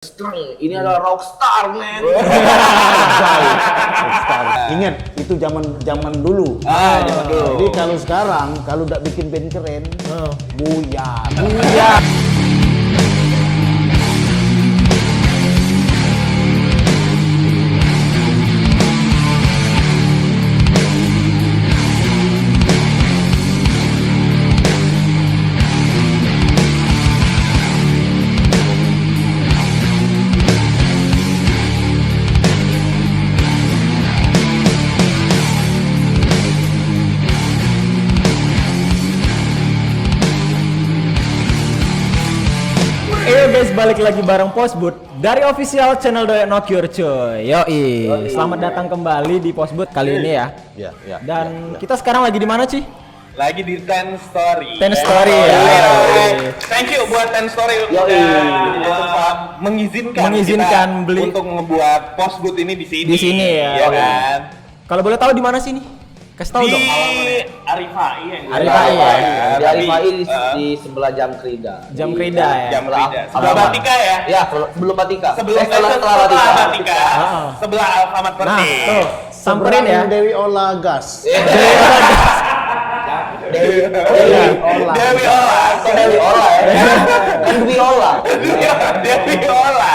Strong, ini adalah rockstar, men. Rockstar. Ingat, itu zaman dulu. Zaman dulu. Jadi kalau sekarang, kalau udah bikin band keren, buyar. Guys, balik lagi bareng Postboot dari official channel Doyak No Cure, cuy. Yoi. Selamat datang kembali di Postboot kali ini ya. Ya. Dan kita sekarang lagi di mana, Ci? Lagi di Ten Story. Ten Story ya. Thank you buat Ten Story udah sempat mengizinkan kita beli untuk ngebuat Postboot ini di sini. Di sini ya. Ya kan? Kalau boleh tahu di mana sih nih? Kasih tahu Di dong. Arifai yang Arifai ya. Di Arifai di sebelah Jam Krida. Jam Krida ya. Jam Krida. Sebelah Batika ya. Ya, sebelum Batika. Setelah Batika. Sebelah Alfamart Nah, Persi. tuh. Samperin ya. Dewi Ola Gas. Dewi Ola. Dewi Ola. Dewi Ola ya. Kan Dewi Ola. Dewi Ola.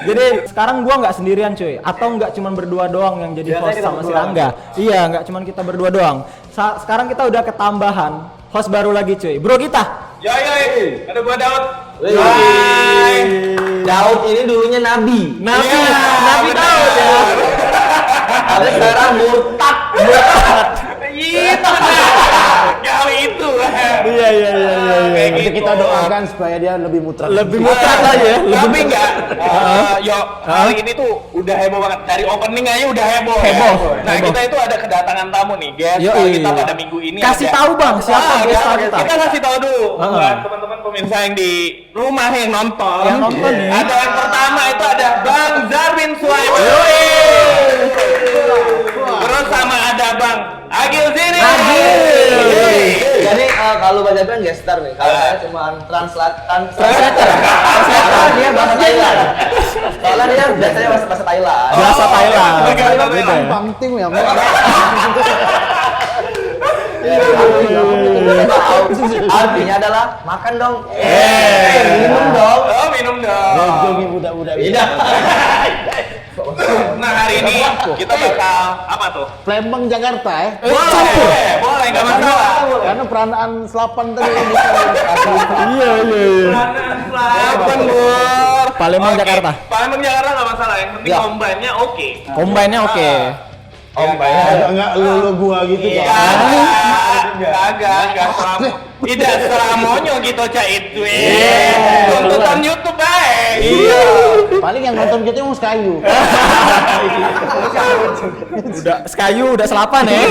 Jadi sekarang gua nggak sendirian, cuy. Atau nggak cuman berdua doang yang jadi host sama si Rangga. Iya, nggak cuman kita berdua doang. Sekarang kita udah ketambahan host baru lagi, cuy. Bro kita. Yoi. Ada gua Daud. Hai. Daud ini dulunya Nabi. Nabi benar. Daud ya. Ada sekarang murtad. Itu kali itu. Iya. Kayak Nanti gitu. kita doakan supaya dia lebih mutlak. Lebih mutlak aja ya. Tapi enggak, kali ini tuh udah heboh banget. Dari opening aja udah heboh. Heboh. Nah, Heboh. kita itu ada kedatangan tamu nih, guys. Yoi. Kita pada minggu ini Kasih ada. tahu, Bang, siapa guest star kita? Kita kasih tahu dulu buat teman-teman pemirsa yang di rumah yang nonton. Yang nonton nih. Ada yang pertama itu ada Bang Zarbin Sulaiman. Terus sama ada Bang Agil Zini. Jadi kalau Bang Jabran gestar nih, kalau saya cuma translator. Dia bahasa Thailand. Soalnya dia biasanya bahasa Thailand. Bahasa Thailand. Beda. Bang Tim ya. Artinya adalah makan dong. Minum dong. Oh, minum dong. Jogi budak-budak. Nah, hari ini kita bakal apa tuh? Palembang Jakarta ya. Boleh, nggak masalah. Karena peranaan selapan tadi Iya. Selapan, Bur. Palembang, Oke, Jakarta. Palembang Jakarta nggak masalah, yang penting Ya. combine-nya oke. Combine-nya oke. enggak lu gua gitu Iya, kan. agak tidak seramonyo gitu cah itu. Tuntutan YouTube baik. Iya. Paling yang nonton kita mau Sekayu. Udah sekayu, udah selapan ya.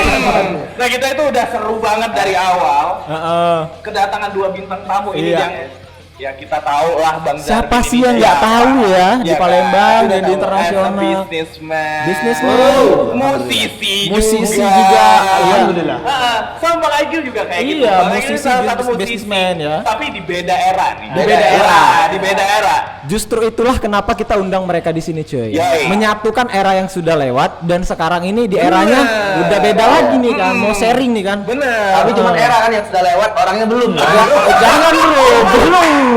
Nah, kita itu udah seru banget dari awal. Heeh. Kedatangan 2 bintang tamu ini Iya. yang ya kita tahu lah Bang Siapa Zarbin sih ini yang nggak siapa. tahu ya di Ya Palembang kan? dan di Udah internasional. tahu, as a businessman. Musisi juga. Alhamdulillah. Sama Bang Agil juga kayak gitu. Iya, Bang Agil musisi, salah satu musisi, businessman ya. Tapi di beda era nih. Di beda era. Di beda era. Justru itulah kenapa kita undang mereka di sini, cuy. Yoi. Menyatukan era yang sudah lewat dan sekarang ini di eranya udah beda lagi nih kan. Mau sharing nih kan. Bener. Tapi cuma era kan yang sudah lewat, orangnya belum. Jangan bro, belum.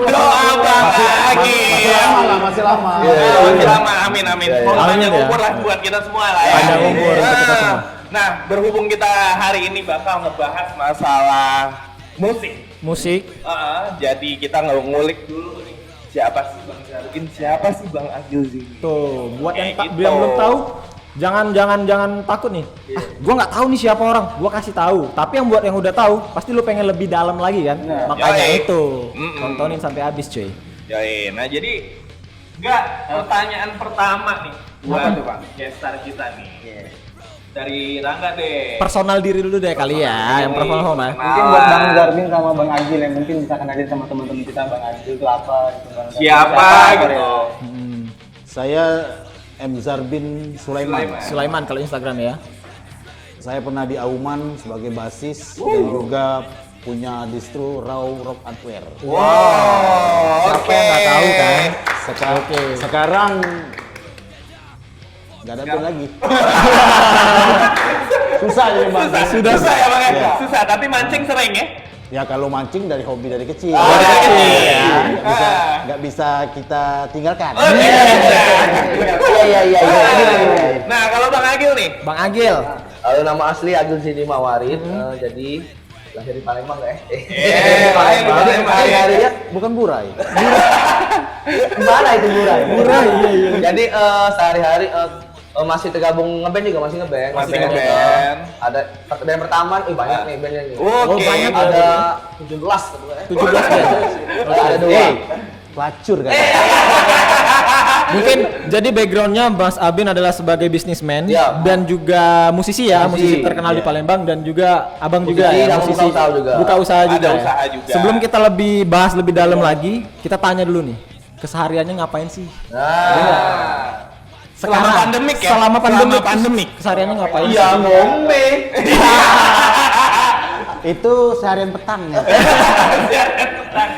Doa Bang Agil. Masih lama. Masih lama, amin. Semoga Amin panjang ya. umur lah buat kita semua lah ya. Panjang umur untuk kita semua. Nah, berhubung kita hari ini bakal ngebahas masalah musik. Jadi kita ngulik dulu nih. Siapa sih Bang Zarbin? Siapa sih Bang Agil Zini? Tuh, buat yang, Kayak gitu. yang belum tahu, jangan takut nih. Gua nggak tahu nih siapa orang, gua kasih tahu. Tapi yang buat yang udah tahu, pasti lu pengen lebih dalam lagi kan? Makanya Yoi. itu, Mm-mm. tontonin sampai habis, cuy. Yoi, nah jadi pertanyaan pertama nih buat gestar kita nih. Dari Rangga deh. Personal diri dulu deh kali ya, yang personal mah. Mungkin buat Bang Zarbin sama Bang Agil yang mungkin bisa kenalin sama teman-teman kita Bang Agil itu apa gitu Bang. Siapa gitu? Saya M Zarbin Sulaiman. Sulaiman kalau Instagram ya. Saya pernah di Auman sebagai basis dan juga punya distro Raw Rock Hardware. Wow, Siapa yang nggak tahu kan? Sekarang nggak ada band lagi. Susah jadi bang. Susah ya bang ya? Iya. Susah, tapi mancing sering ya? Ya kalau mancing dari hobi dari kecil. Dari kecil. Nggak bisa kita tinggalkan. Iya. Nah, kalau Bang Agil nih? Bang Agil. Kalau nama asli Agil Zini Mawarid, jadi lahir di Palembang ya. Hari-hari ya bukan burai. Gimana itu Burai? Burai, iya. Jadi sehari-hari masih tergabung ngeband juga, masih ngeband. Masih ngeband. Ada band pertama, banyak nih bandnya nih. Oke. banyak. Ada 17 sebetulnya. 17 band. Ada 2. Pelacur kan. Mungkin jadi backgroundnya Mas Abin adalah sebagai bisnismen Iya. dan juga musisi ya, musisi Musisi, terkenal di iya. Palembang dan juga abang Musisi juga ya, dan buka usaha juga. buka usaha Ada juga. ya. usaha juga. Sebelum kita lebih bahas lebih dalam lagi, kita tanya dulu nih, kesehariannya ngapain sih? Nah, Selama pandemik ya? Selama pandemik. Selama pandemik. Kesehariannya ngapain? iya ngombe. Itu seharian petang ya.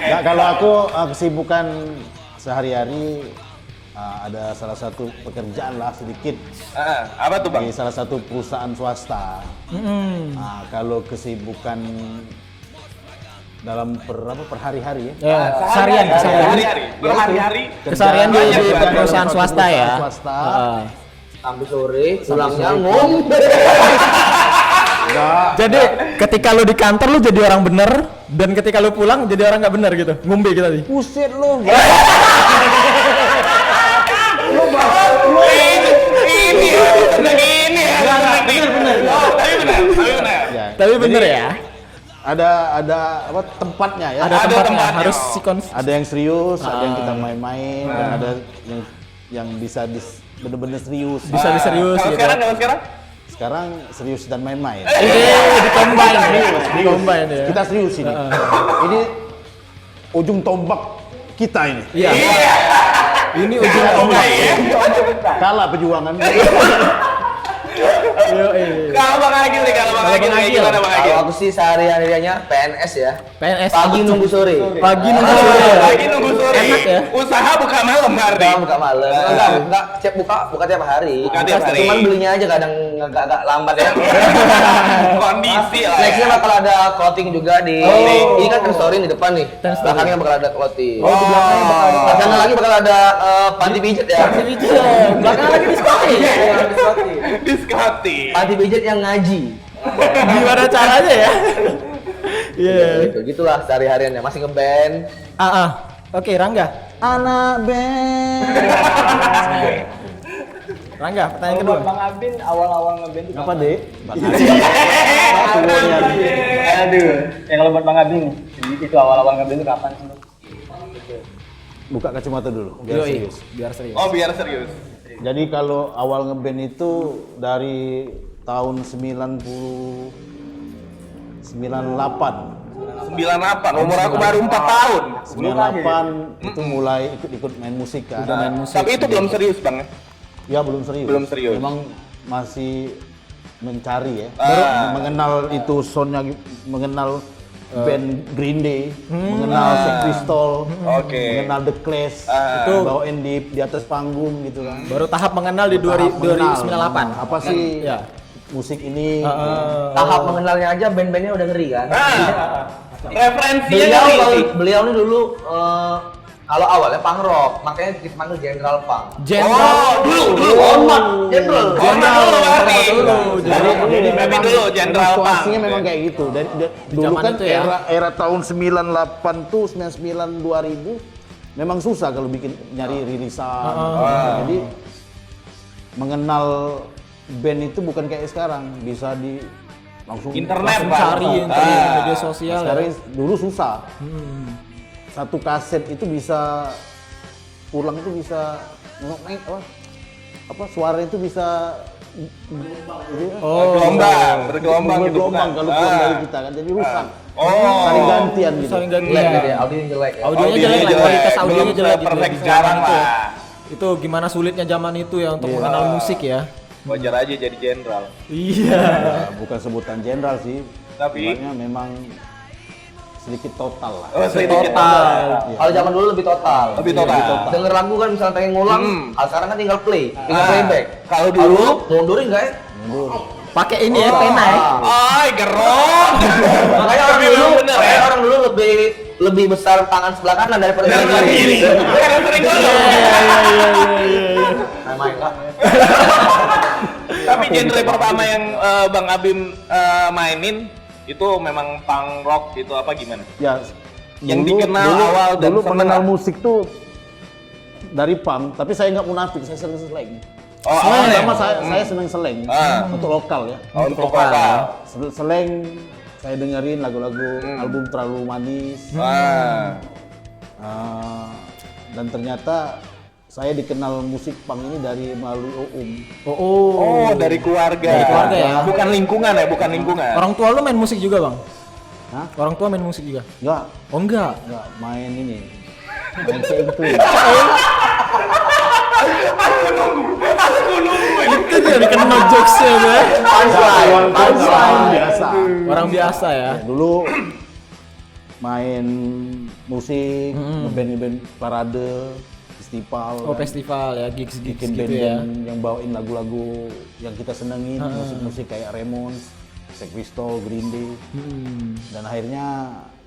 Nggak, kalau aku kesibukan sehari-hari ada salah satu pekerjaan lah sedikit Apa tuh bang? di salah satu perusahaan swasta. Nah, kalau kesibukan dalam per hari-hari ya. Ya, keseharian. Hari-hari. Berhari-hari. Keseharian di Banyak ya, perusahaan swasta ya. Swasta. Heeh. Sampai sore, pulangnya sore. ngombe. Enggak. Jadi ketika lu di kantor lu jadi orang bener dan ketika lu pulang jadi orang nggak bener gitu. Ngombe kita nih. Buset lu. Ini benar. Tapi benar. Ya, Tapi bener jadi ya. Ada apa tempatnya ya. Ada tempatnya, tempatnya. harus sikon. Ada yang serius, ada yang kita main-main, dan ada yang bisa bener-bener serius. Bisa diserius Kalau gitu. sekarang? Sekarang serius dan main-main. Di-combine ya. Kita serius ini. Ini ujung tombak kita ini. Iya. Ini ujung Enggak ya? Kalah perjuangan. Kalau Bang Agil nih, kalau Bang Kalau Agil Bang nih, Agil. gimana Bang Agil? Kalau aku sih sehari-harinya PNS ya. PNS Pagi nunggu sore. Pagi nunggu sore. Pagi nunggu sore. Enak ya. Usaha buka malam berarti. Buka malam. Enggak tiap buka tiap hari. Buka tiap hari. Cuman belinya aja kadang agak lambat ya. Kondisi lah. Nextnya bakal ada clothing juga di ini kan ten story di depan nih. Ten story. Belakangnya bakal ada clothing. Oh, di belakangnya bakal ada Di sana lagi bakal ada panti pijat ya. Belakang lagi diskotik. Diskoti. Panti pijat yang ngaji. Gimana caranya ya? Iya. Gitulah sehari-hariannya masih ngeband. Oke, Rangga. Anak band. Rangga, pertanyaan Kalau kedua. buat Bang Abin awal-awal ngeband itu Apa, Dek? Aduh. Ya kalau buat Bang Abin nih, itu awal-awal ngeband itu kapan sih? Buka kacamata dulu, biar Yoi, serius. biar serius. Oh biar serius. Jadi kalau awal ngeband itu dari tahun 98. 98, umur aku baru 4 tahun. 98 itu mulai ikut-ikut main musik kan. Main musik. Tapi itu belum serius Bang ya? Ya belum serius. Belum serius. Memang masih mencari ya. Ah. Mengenal itu soundnya, mengenal band Green Day, mengenal Sex Pistols, Oke. mengenal The Clash, Itu bawain di atas panggung gitu kan. Baru tahap mengenal di Tahap mengenal. 2098. Apa sih Ya. musik ini? Tahap mengenalnya aja band-bandnya udah ngeri kan. referensinya Beliau ini dulu kalau awalnya punk rock, makanya kita panggil General Punk. Jenderal. dulu. Hormat, General. Dulu berarti. Jadi memang dulu General Punk. situasinya memang kayak gitu. Dulu zaman kan itu ya. era tahun 98 tuh 99 2000 memang susah kalau bikin nyari rilisan. Jadi mengenal band itu bukan kayak sekarang, bisa di langsung Internet Langsung Bang. cari internet, media sosial ya. Sekarang dulu susah. Satu kaset itu bisa pulang itu bisa naik apa suara itu bisa Bergelombang gitu bukan? kalau pulang dari kita kan jadi rusak. Oh. Saling gantian gitu. Saling ganti. Jelek gitu ya, audionya jelek ya. Audionya Audionya jelek, jelek. kualitas audionya Belum jelek gitu. perfect Di sekarang itu. lah. Itu gimana sulitnya zaman itu ya untuk mengenal musik ya. Wajar aja jadi jenderal. Iya. Ya, bukan sebutan jenderal sih. Tapi? Sebenarnya memang sedikit total lah. Oh, sedikit total. Kalau zaman dulu lebih total. Lebih total. Denger lagu kan misalnya pengen ngulang, sekarang kan tinggal play, tinggal playback. Kalau dulu mundurin nggak ya? Pakai ini ya pena ya. ay gerong. Makanya Tapi memang bener ya. orang dulu lebih besar tangan sebelah kanan daripada sebelah kiri. Karena sering ngomong. Main Kak. Tapi genre pertama yang Bang Abim mainin itu memang punk rock gitu apa gimana? Ya, Yang dikenal awal dan dulu mengenal setelah. musik tuh dari punk, tapi saya nggak munafik, saya seneng slang. Oh, Pertama saya seneng slang untuk lokal ya. Oh, untuk lokal. Slang saya dengerin lagu-lagu album Terlalu Manis. Dan ternyata saya dikenal musik punk ini dari melalui Oh, dari keluarga. Dari keluarga ya. Bukan lingkungan ya, bukan lingkungan. Orang tua lu main musik juga, Bang? Hah? Orang tua main musik juga? Enggak, Oh enggak. main ini. Main itu. Itu jadi kena jokesnya gue. Punchline biasa. Orang biasa ya. Dulu main musik, ngeband parade, festival. Oh festival ya, gigs Bikin gitu ya. band-band yang bawain lagu-lagu yang kita senengin, musik-musik kayak Ramones, Sex Pistols, Green Day. Dan akhirnya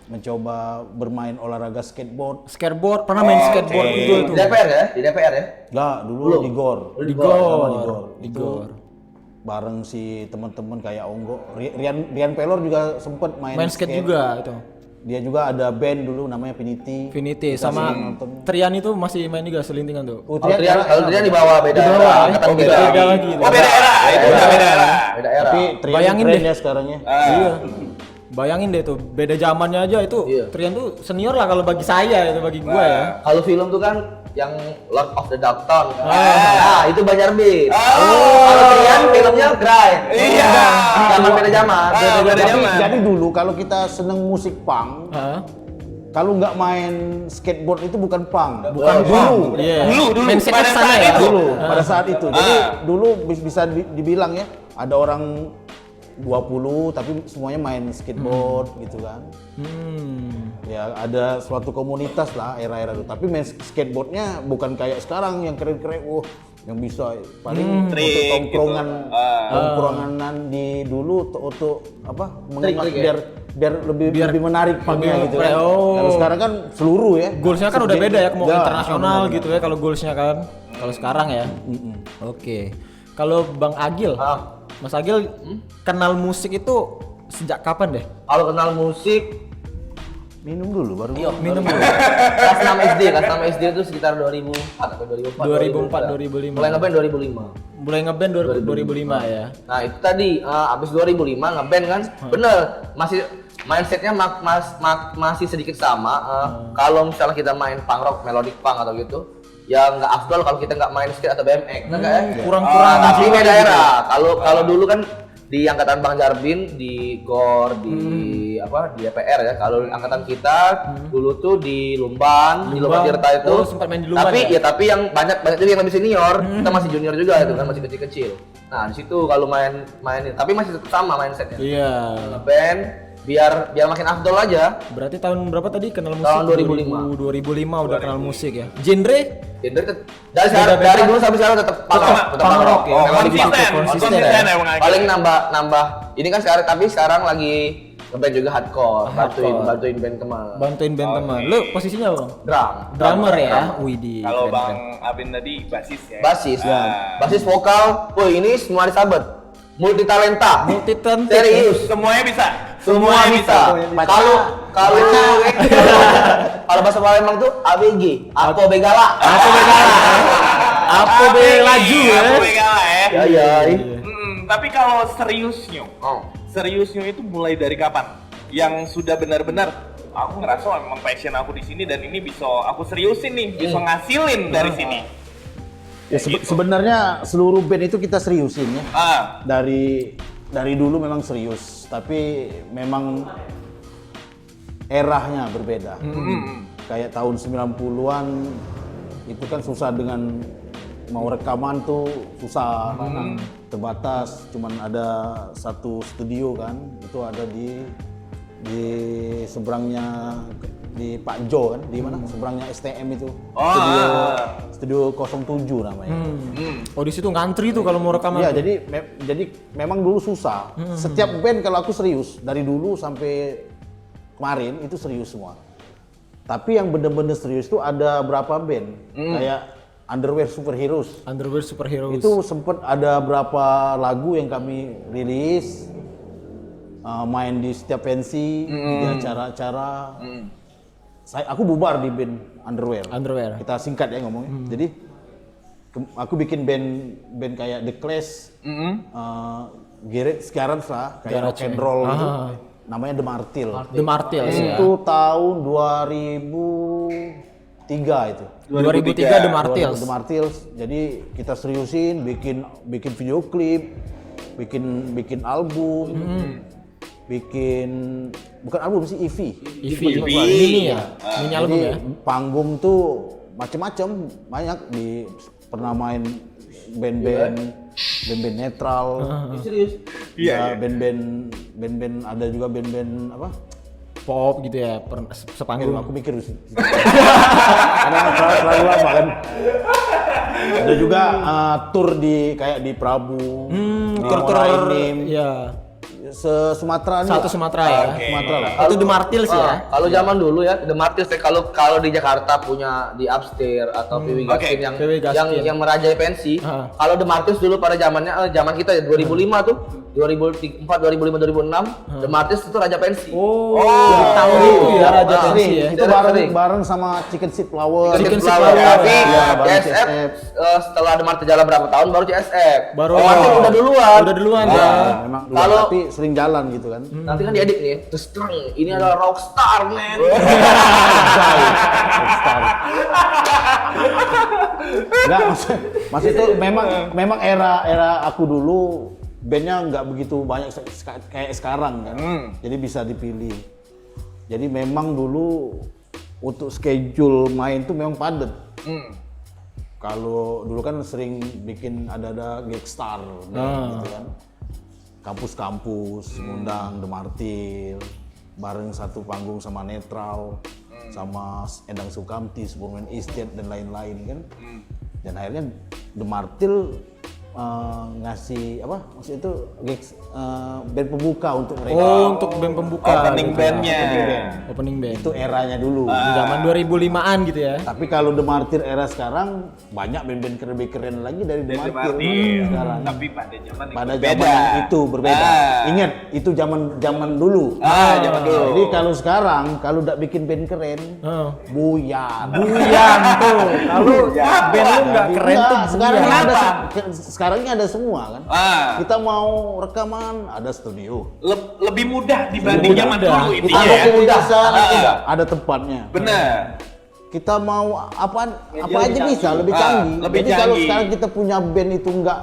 mencoba bermain olahraga skateboard. Skateboard, pernah main skateboard juga Di tuh. DPR ya? Di DPR ya? Enggak, dulu di GOR. Di Sama Gor. Di Itu Gor. bareng si teman-teman kayak Onggo, Rian Pelor juga sempet main Main skate juga itu. Dia juga ada band dulu namanya Finity. Finity Kita sama sering nonton. Trian itu masih main juga selintingan tuh. Oh, Kalau Trian di bawah beda. Di bawah, era, ya? angkatan Oh, kita. beda lagi. Oh, beda era. Itu udah beda era. Beda era. Tapi Trian Bayangin keren deh. ya sekarang ya. Iya. Bayangin deh tuh, beda zamannya aja itu. Iya. Trian tuh senior lah kalau bagi saya itu, bagi gua ya. Kalau film tuh kan yang Lord of the Darktown. Nah, itu Banjarmasin. Kalau Trian filmnya Grind. Iya. Zaman beda zaman. Beda zaman. Jadi dulu kalau kita seneng musik punk, Hah? kalau nggak main skateboard itu bukan punk. Bukan dulu. Iya. Dulu, Mindsetnya pada kesana saat ya. itu. Dulu pada saat itu. Jadi dulu bisa dibilang ya, ada orang 20 tapi semuanya main skateboard gitu kan. Ya ada suatu komunitas lah era-era itu. Tapi main skateboardnya bukan kayak sekarang yang keren-keren. Yang bisa paling untuk Trik tongkrongan, gitu. tongkrongan di dulu untuk apa? Mengenal Trik ya? biar lebih menarik punknya gitu kan. Oh. Kalau sekarang kan seluruh ya. Goalsnya kan udah beda ya, mau Ya, internasional benar-benar. gitu ya kalau goalsnya kan. Kalau sekarang ya. Oke. Kalau Bang Agil, Mas Agil kenal musik itu sejak kapan deh? Kalau kenal musik Minum dulu baru. Minum dulu. kelas 6 SD itu sekitar 2004 atau 2004, 2005. Mulai ngeband 2005. Mulai ngeband 2005 ya. Nah itu tadi abis 2005 ngeband kan, bener masih mindsetnya masih sedikit sama. Kalau misalnya kita main punk rock, melodic punk atau gitu, ya nggak afdol kalau kita nggak main skate atau BMX, kan ya? Kurang-kurang Tapi jiwa beda gitu. era. Kalau dulu kan di angkatan Bang Jarbin, di GOR, di di DPR ya. Kalau angkatan kita dulu tuh di Lumban, di Lumban Tirta itu. Oh, sempat main di Lumban Tapi ya? tapi yang banyak juga yang lebih senior, kita masih junior juga itu kan, masih kecil-kecil. Nah, di situ kalau mainin tapi masih tetap sama mindsetnya. Iya. Ngeband biar makin afdol aja. Berarti tahun berapa tadi kenal musik? Tahun 2005. 2005 udah kenal musik ya. Genre? Dari dulu sampai sekarang tetap punk rock ya. Oh, Memang gitu. konsisten ya Bang Agil. Paling nambah ini kan sekarang lagi ngeband juga hardcore, bantuin band teman. Bantuin band teman. Lu posisinya apa, Bang? Drum. Drummer ya? Widih. Kalau keren, Bang Abin tadi basis ya. Basis. Basis vokal. Woi, ini semua disabet. Multi talenta. Multi talent. Serius. Semuanya bisa. Semua bisa. Kalau bahasa Palembang tuh ABG, Apo Begala. Apa be laju ya? Aku begala ya. Ya. Tapi kalau seriusnya, Oh. seriusnya itu mulai dari kapan? Yang sudah benar-benar aku ngerasa memang passion aku di sini dan ini bisa aku seriusin nih, bisa ngasilin dari sini. Ya sebenarnya seluruh band itu kita seriusin ya. Dari dulu memang serius, tapi memang eranya berbeda. Kayak tahun 90-an itu kan susah dengan mau rekaman tuh susah, terbatas, cuman ada satu studio kan, itu ada di di seberangnya di Pak Jo kan, di mana? Seberangnya STM itu. Oh, Studio 07 namanya. Oh di situ ngantri tuh kalau mau rekaman. Iya, jadi memang dulu susah. Setiap band kalau aku serius dari dulu sampai kemarin itu serius semua. Tapi yang bener-bener serius itu ada berapa band kayak Underwear Superheroes. Underwear Superheroes. Itu sempet ada berapa lagu yang kami rilis, main di setiap pensi, di acara-acara. Aku bubar di band Underwear. Kita singkat ya ngomongnya. Jadi aku bikin band kayak The Clash, Garage lah, kayak rock and roll gitu. Namanya The Martyl. The Martyls ya. Itu tahun 2003 itu. 2003 The Martyls. The Martyls. Jadi kita seriusin bikin video klip, bikin album, bikin bukan album sih EP. Mini ya. Mini album Jadi ya. panggung tuh macem-macem, banyak pernah main band-band netral. Serius? Iya. Band-band ada juga band-band apa? Pop gitu ya, sepanggung. Aku mikir karena terlalu lama kan. Ada juga tour di kayak di Prabu, Tur ya. Sumatera nih. Satu Sumatera ya. Sumatera lah. Itu The Martyls ya. Kalau zaman dulu ya, The Martyls kalau di Jakarta punya di Upstairs atau PW Gaskin yang merajai pensi. Kalau The Martyls dulu pada zaman kita ya 2005 tuh, 2004, 2005, 2006, The Martyls itu raja pensi. Tahun itu ya raja pensi ya. Itu bareng sama Chicken Seed Flower. Chicken Seed Flower. Tapi bareng CSF setelah The Martyls jalan berapa tahun baru CSF. Baru udah duluan. Udah duluan ya. Memang Kalau tapi sering jalan gitu kan. nanti kan diedit nih, terus terang ini adalah rockstar man. Enggak, maksud itu memang era aku dulu bandnya nggak begitu banyak kayak sekarang kan. Jadi bisa dipilih. Jadi memang dulu untuk schedule main tuh memang padat. Kalau dulu kan sering bikin ada gig star gitu kan. Kampus-kampus ngundang The Martyl bareng satu panggung sama Netral sama Endang Sukamti, Superman Estate dan lain-lain kan. Dan akhirnya The Martyl ngasih apa? Maksud itu gigs band pembuka untuk mereka. Oh, untuk band pembuka. Opening bandnya. Opening band. Itu eranya dulu. Di zaman 2005-an gitu ya. Tapi kalau The Martyl era sekarang banyak band-band lebih keren lagi dari The Martyl sekarang. Tapi pada zaman Itu berbeda. Ingat, itu zaman dulu. Zaman dulu. Jadi kalau sekarang kalau udah bikin band keren, buyar. Buyan tuh. Kalau band lu nggak keren tuh Sekarang ini ada semua kan. Kita mau rekaman ada studio. Lebih mudah dibanding zaman dulu Kita intinya mau ya. kemudahan ada tempatnya. Benar. Kita mau apa aja bisa lebih canggih. Lebih Jadi kalau canggih. sekarang kita punya band itu nggak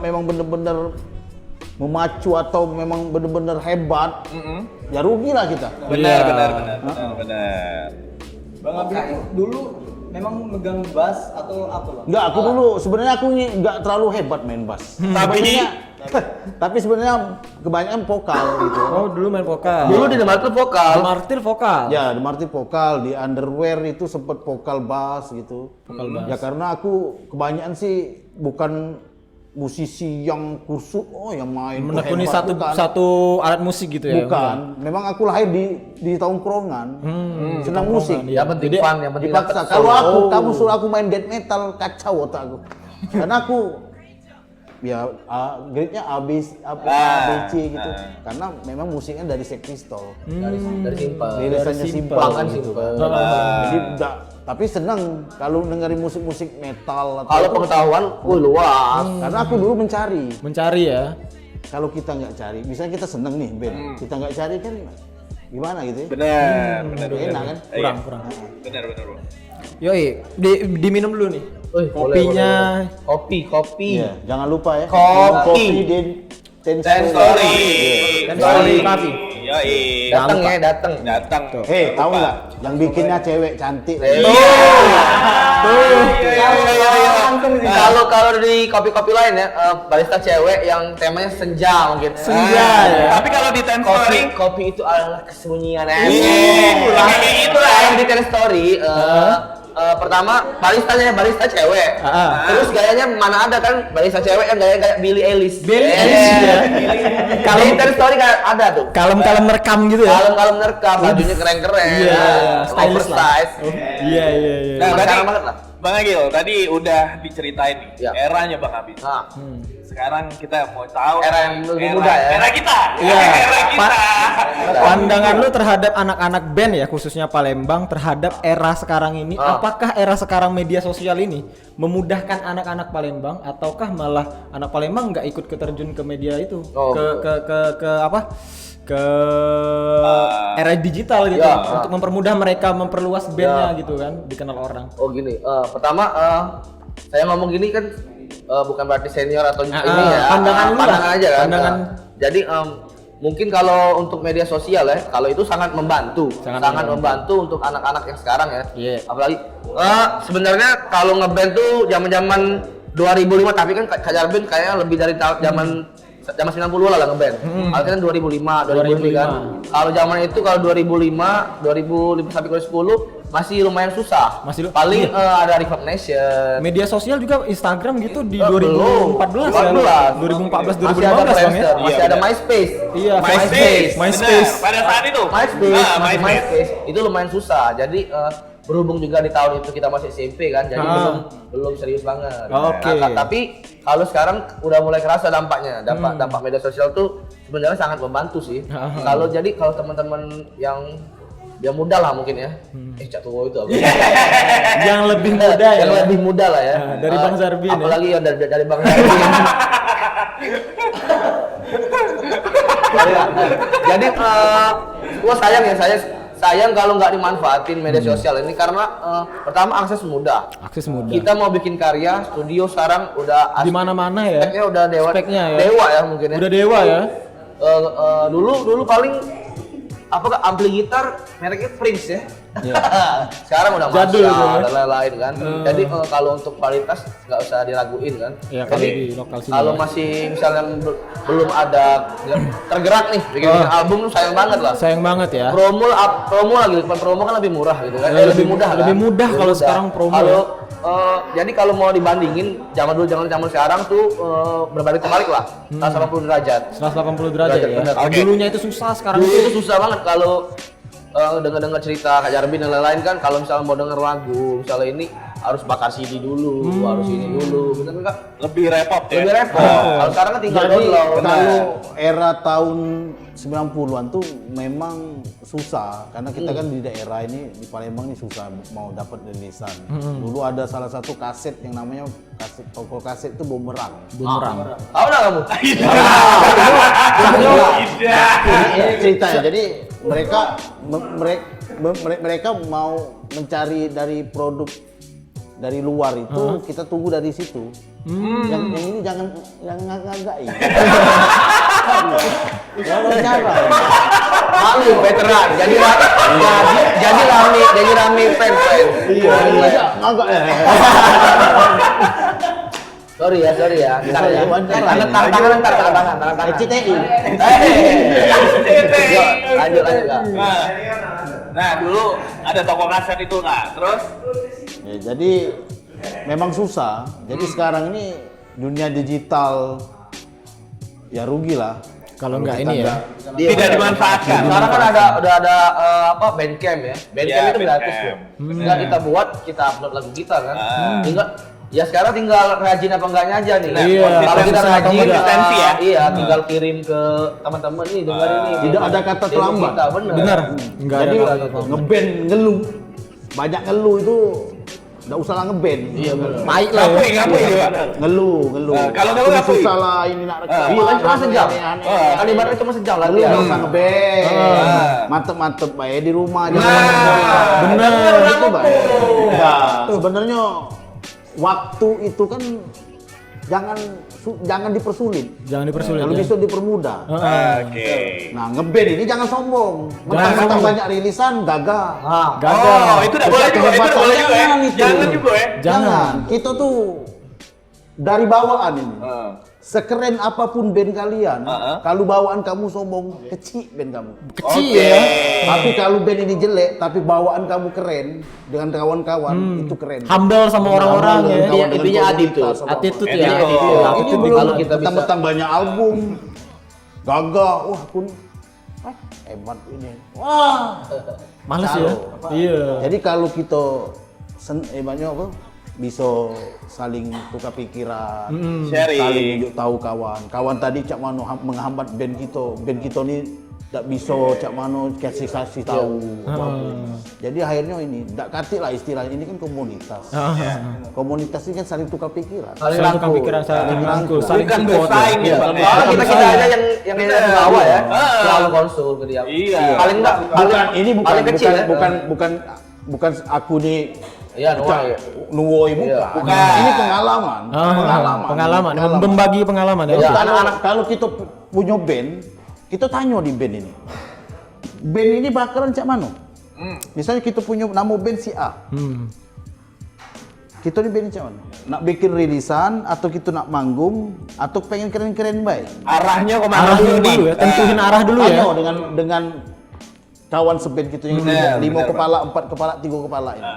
memang bener-bener memacu atau memang bener-bener hebat, ya rugi lah kita. Benar. Bang Abi itu dulu memang megang bass atau apa Bang? Enggak, aku dulu sebenarnya aku nggak terlalu hebat main bass. Tapi sebenarnya kebanyakan vokal gitu. Oh, dulu main vokal. Dulu di The Martyls vokal. The Martyl vokal. Ya, The Martyl vokal, di Underwear itu sempet vokal bass gitu. Vokal bass. Ya karena aku kebanyakan sih bukan musisi yang yang main Menekuni hebat, bukan. satu alat musik gitu ya. Bukan, memang aku lahir di tongkrongan, senang musik. Yang penting fun, yang penting Dipaksa. dapet Kalau solo. kamu suruh aku main death metal, kacau otak aku. Karena aku ya grade-nya ABC gitu. Karena memang musiknya dari Sex Pistols. Dari simpel. Rilisannya simpel. Kan gitu. simpel. Jadi tapi seneng kalau dengerin musik-musik metal atau Kalau pengetahuan, luas. karena aku dulu Mencari ya. kalau kita nggak cari, misalnya kita seneng nih band, kita nggak cari kan gimana gitu ya? Benar. Enak kan? Kurang. Benar. Yoi, diminum dulu nih. Kopinya. Kopinya. Kopi. Iya, jangan lupa ya. Kopi. Ten Ten Story. Story. Kopi. Yoi. Datang. Hei, tahu nggak? Yang bikinnya cewek cantik. Kalau Kalau di kopi-kopi lain ya, barista cewek yang temanya senja mungkin. Senja ya. Tapi kalau di Ten Story, Kopi itu adalah kesunyian. kayak gitu lah. Yang di Ten Story, pertama barista cewek. Terus gayanya mana ada kan barista cewek yang gaya kayak Billie Eilish. Billie Eilish ya. Kalau di Ten Story kayak ada tuh. Kalem-kalem merekam gitu ya. Kalem-kalem nerekam, bajunya keren-keren. Iya, stylish lah. Oversize. Iya. Nah, tadi Sekarang banget lah. Bang Agil, tadi udah diceritain nih Ya. eranya Bang Abis. Nah, Sekarang kita mau tahu Era yang lebih muda ya. Era kita. Iya. Era kita. Pandangan lu terhadap anak-anak band ya, khususnya Palembang, terhadap era sekarang ini, apakah era sekarang media sosial ini memudahkan anak-anak Palembang ataukah malah anak Palembang nggak ikut keterjun ke media itu, ke apa? Ke era digital gitu, untuk mempermudah mereka memperluas bandnya gitu kan, dikenal orang. Oh gini, pertama saya ngomong gini kan bukan berarti senior atau ini ya, pandangan lu lah. pandangan aja kan. Pandangan. Jadi mungkin kalau untuk media sosial ya, kalau itu sangat membantu, sangat membantu untuk anak-anak yang sekarang ya. Iya. Apalagi sebenarnya kalau ngeband tuh zaman-zaman 2005, tapi kan Kak Jarbin kayaknya lebih dari zaman 90-an lah ngeband. Kalau kan 2005 kan. Kalau zaman itu kalau 2005 sampai 2010 masih lumayan susah. Paling ada Reverb Nation. Media sosial juga Instagram gitu di Belum. 2014 ya. 2014 2015 masih ada Bang ya. Friendster, masih ada MySpace. Iya, MySpace. MySpace. Benar, pada saat itu. MySpace. Itu lumayan susah. Jadi berhubung juga di tahun itu kita masih SMP kan, jadi belum serius banget. Oke. Nah, tapi kalau sekarang udah mulai kerasa dampaknya, dampak media sosial tuh sebenarnya sangat membantu sih. Kalau teman-teman yang muda lah mungkin ya, Cak Tua itu apa? Yang lebih muda ya. Yang lebih muda lah ya. Dari Bang Zarbin ya. Apalagi yang dari Bang Zarbin. Jadi gua sayang kalau nggak dimanfaatin media sosial ini karena pertama akses mudah. Kita mau bikin karya, studio sekarang udah di mana-mana ya. speknya udah Speknya ya. dewa ya mungkin ya. Udah dewa ya. Dulu paling ampli gitar mereknya Prince ya. Sekarang udah Jadul Marshall itu dan lain-lain kan. Jadi kalau untuk kualitas nggak usah diraguin kan. Iya, kalau di lokal sini. Kalau masih misalnya belum ada tergerak nih bikin album tuh sayang banget lah. Sayang banget ya. Promo lagi, promo kan lebih murah gitu kan. Lebih mudah kan. Lebih mudah kalau sekarang promo. Jadi kalau mau dibandingin zaman dulu zaman sekarang tuh berbalik terbalik lah. 180 derajat. 180 derajat ya. bener. Dulunya itu susah, sekarang Dulu itu susah banget kalau dengar cerita Kak Jarbin dan lain-lain kan, kalau misalnya mau denger lagu misalnya ini harus bakar CD dulu, harus ini dulu, bener nggak? Lebih repot ya. Lebih repot. Kalau sekarang kan tinggal Jadi download. kalau era tahun 90-an tuh memang susah karena kita kan di daerah ini di Palembang ini susah mau dapat rilisan. Dulu ada salah satu kaset yang namanya toko kaset itu Bumerang. Tahu nggak kamu? Ini ceritanya. Jadi mereka mau mencari dari produk dari luar itu, kita tunggu dari situ. Yang ini jangan ngagak-ngagain. Jangan cara. Malu veteran. Jadi rame fans. Iya. Ngagak ya. Sorry ya. Ntar ya. Tangan. CTI. Yuk, lanjut Kak. Nah, dulu ada toko kaset itu nggak? Terus Ya, jadi memang susah. Jadi sekarang ini dunia digital ya rugi lah. Kalau nggak ini ya. tidak dimanfaatkan. Sekarang kan udah ada Bandcamp ya. Bandcamp itu gratis Bandcamp. loh. Tinggal kita buat, kita upload lagu kita kan. Sekarang tinggal rajin apa enggaknya aja nih. Iya. Kalau kita rajin, konsistensi ya. Iya, tinggal kirim ke teman-teman nih, dengerin nih. Tidak ada kata terlambat. Bener. Nggak Jadi ada kata-kata. ngeband ngeluh, banyak ngeluh itu nggak usah lah ngeband. Iya bener. Baik lah ya. Ngapain gimana? Ngeluh. Kalau ngeluh Ini ngapain? susah lah ini nak rekam. Iya kan cuma sejam. Aneh-aneh. Kan ibaratnya cuma sejam lagi Lu ya. nggak usah ngeband. Mantep-mantep baik di rumah aja. Bener. Itu baik. Ya, sebenarnya waktu itu kan jangan dipersulit. Jangan dipersulit. Kalau Ya. bisa dipermudah. Oke. Nah, ngeband ini jangan sombong. Mentang-mentang banyak rilisan gagal. Gagal. Oh, itu udah boleh juga. Itu udah boleh juga ya. Jangan itu. Jangan juga ya. Jangan. Kita tuh dari bawaan ini. Sekeren apapun band kalian, kalau bawaan kamu sombong, kecil band kamu. Kecil ya. Tapi kalau band ini jelek, tapi bawaan kamu keren dengan kawan-kawan, itu keren. Humble sama orang-orang ya. Kawan dengan Intinya komunitas, attitude. sama Attitude apa. ya. Ini belum kalau kita bisa- mentang-mentang banyak album, gagah, wah aku nih, hebat ini. Wah, Males ya. Iya. jadi kalau kita banyak apa? Bisa saling tukar pikiran, Sharing. saling tunjuk tahu kawan. Kawan tadi cak mano menghambat band kita ni tak bisa cak mano kasih tahu. Jadi akhirnya ini tak katik lah istilahnya, ini kan komunitas. Komunitas ini kan saling tukar pikiran. Saling Saling tukar rangkul. pikiran, saling rangkul, saling Bukan support. bersaing ya, Bang. Kalau kita aja yang Bener. di bawah ya, selalu konsul ke dia. Iya. Paling enggak, Bukan ini paling kecil ya. bukan aku nih Iya, nuai. nuwoi bukan. Bukan. Ini pengalaman. Pengalaman. Membagi pengalaman ya. Iya. Oke. Anak-anak kalau kita punya band, kita tanya di band ini. Band ini bakalan cak mano? Misalnya kita punya nama band si A. Kita di band cak mano? Nak bikin rilisan atau kita nak manggung atau pengen keren-keren baik? Arahnya kemana Arahnya dulu nih? dulu ya. Tentuin arah dulu ya. Tanya dengan kawan seband kita yang Bener, 5 bener, kepala, 4 kepala, 3 kepala ini.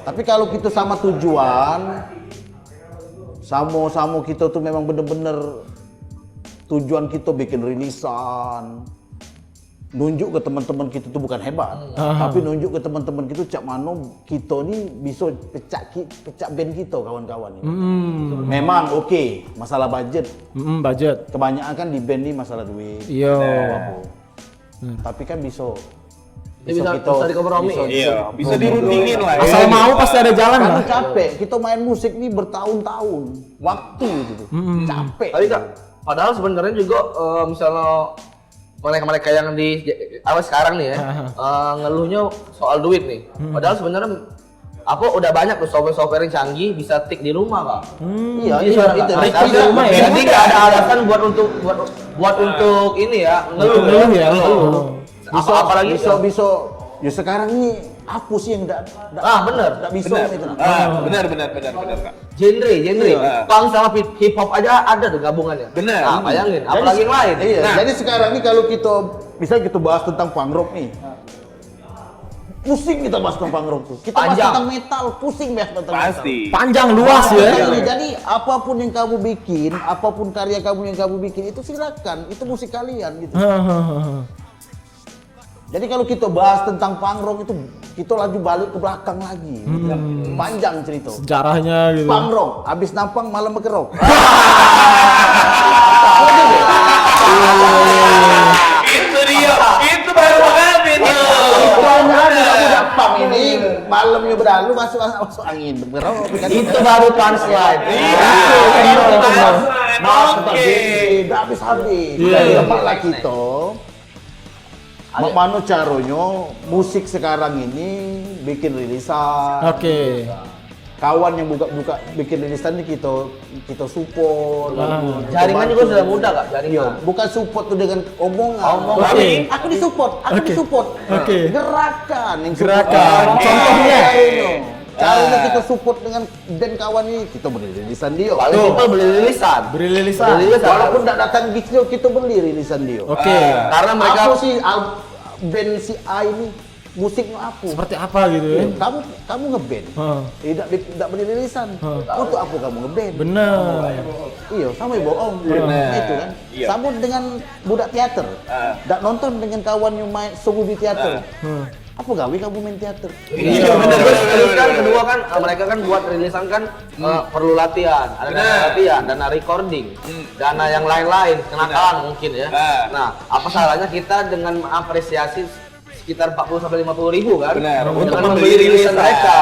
Tapi kalau kita sama tujuan, sama kita tuh memang bener-bener tujuan kita bikin rilisan, nunjuk ke teman-teman kita tuh bukan hebat, tapi nunjuk ke teman-teman kita cak mano kita nih bisa pecah band kita kawan-kawan ini. Memang oke, masalah budget. Budget. Kebanyakan kan di band ini masalah duit. Iya. Tapi kan bisa Bisa dikompromi. Iya, bisa dirundingin lah. ya. Asal mau pasti ada jalan Karena lah. capek, kita main musik nih bertahun-tahun, waktu gitu, capek. Tapi Kak, padahal sebenarnya juga misalnya mereka-mereka yang di sekarang nih ya, ngeluhnya soal duit nih. Padahal sebenarnya apa udah banyak tuh software yang canggih bisa tik di rumah Kak. Iya, Jadi itu. Tik di rumah ya. Jadi nggak ada alasan buat untuk ini ya Ngeluh ya. Apalagi bisa. Ya sekarang ini apa sih yang enggak bener. bisa Benar. itu. Benar Kak. genre Iya. punk sama hip hop aja ada tuh gabungannya. Bener. Nah, bayangin apalagi yang lain. Iya, Nah, jadi sekarang ini kalau kita bisa kita bahas tentang punk rock nih. Pusing kita bahas tentang punk rock tuh. Kita bahas Panjang. tentang metal, pusing bahas tentang metal. Pasti. Panjang luas ya. Jadi apapun yang kamu bikin, apapun karya kamu yang kamu bikin itu silakan, itu musik kalian gitu. Jadi kalau kita bahas tentang punk rock itu kita lagi balik ke belakang lagi, gitu kan. Panjang cerita. Sejarahnya gitu. Punk rock, habis nampang malam berkerok. Itu dia. Itu baru kami tuh. Kebanyakan kamu dapat ini malamnya berlalu masuk angin berkerok. itu baru punchline. Oke. Udah habis-habis. Jadi lepaslah kita. Mana caranya musik sekarang ini bikin rilisan. Oke. Kawan yang buka bikin rilisan ini kita support. Jaringan juga sudah mudah Kak, Iya, jaringan. bukan support tuh dengan omongan. Oke. Aku disupport, aku Oke. disupport. Oke. Gerakan yang Gerakan. support. Contohnya? Caranya kita support dengan band kawan ini, kita beli rilisan dia. Paling simpel beli rilisan. Beri lilisan. Beli rilisan. Walaupun tidak datang gigs dia, kita beli rilisan dia. Oke. Karena mereka Apa sih band si A ini musiknya apa? Seperti apa gitu ya? Kamu ngeband, tidak beli rilisan. Untuk apa kamu ngeband? Bener. Iya, sama bohong. Itu kan. Iya. Sama dengan budak teater. Tidak nonton dengan kawan yang main sungguh di teater. Apa gawe kamu main teater? Iya benar. Terus kan kedua kan mereka kan buat rilisan kan perlu latihan, ada dana latihan, dana recording, dana yang lain-lain, kenakalan mungkin ya. Nah, apa salahnya kita dengan mengapresiasi sekitar 40 sampai 50 ribu kan? Benar. Dengan Untuk membeli membeli rilisan rilisan. mereka.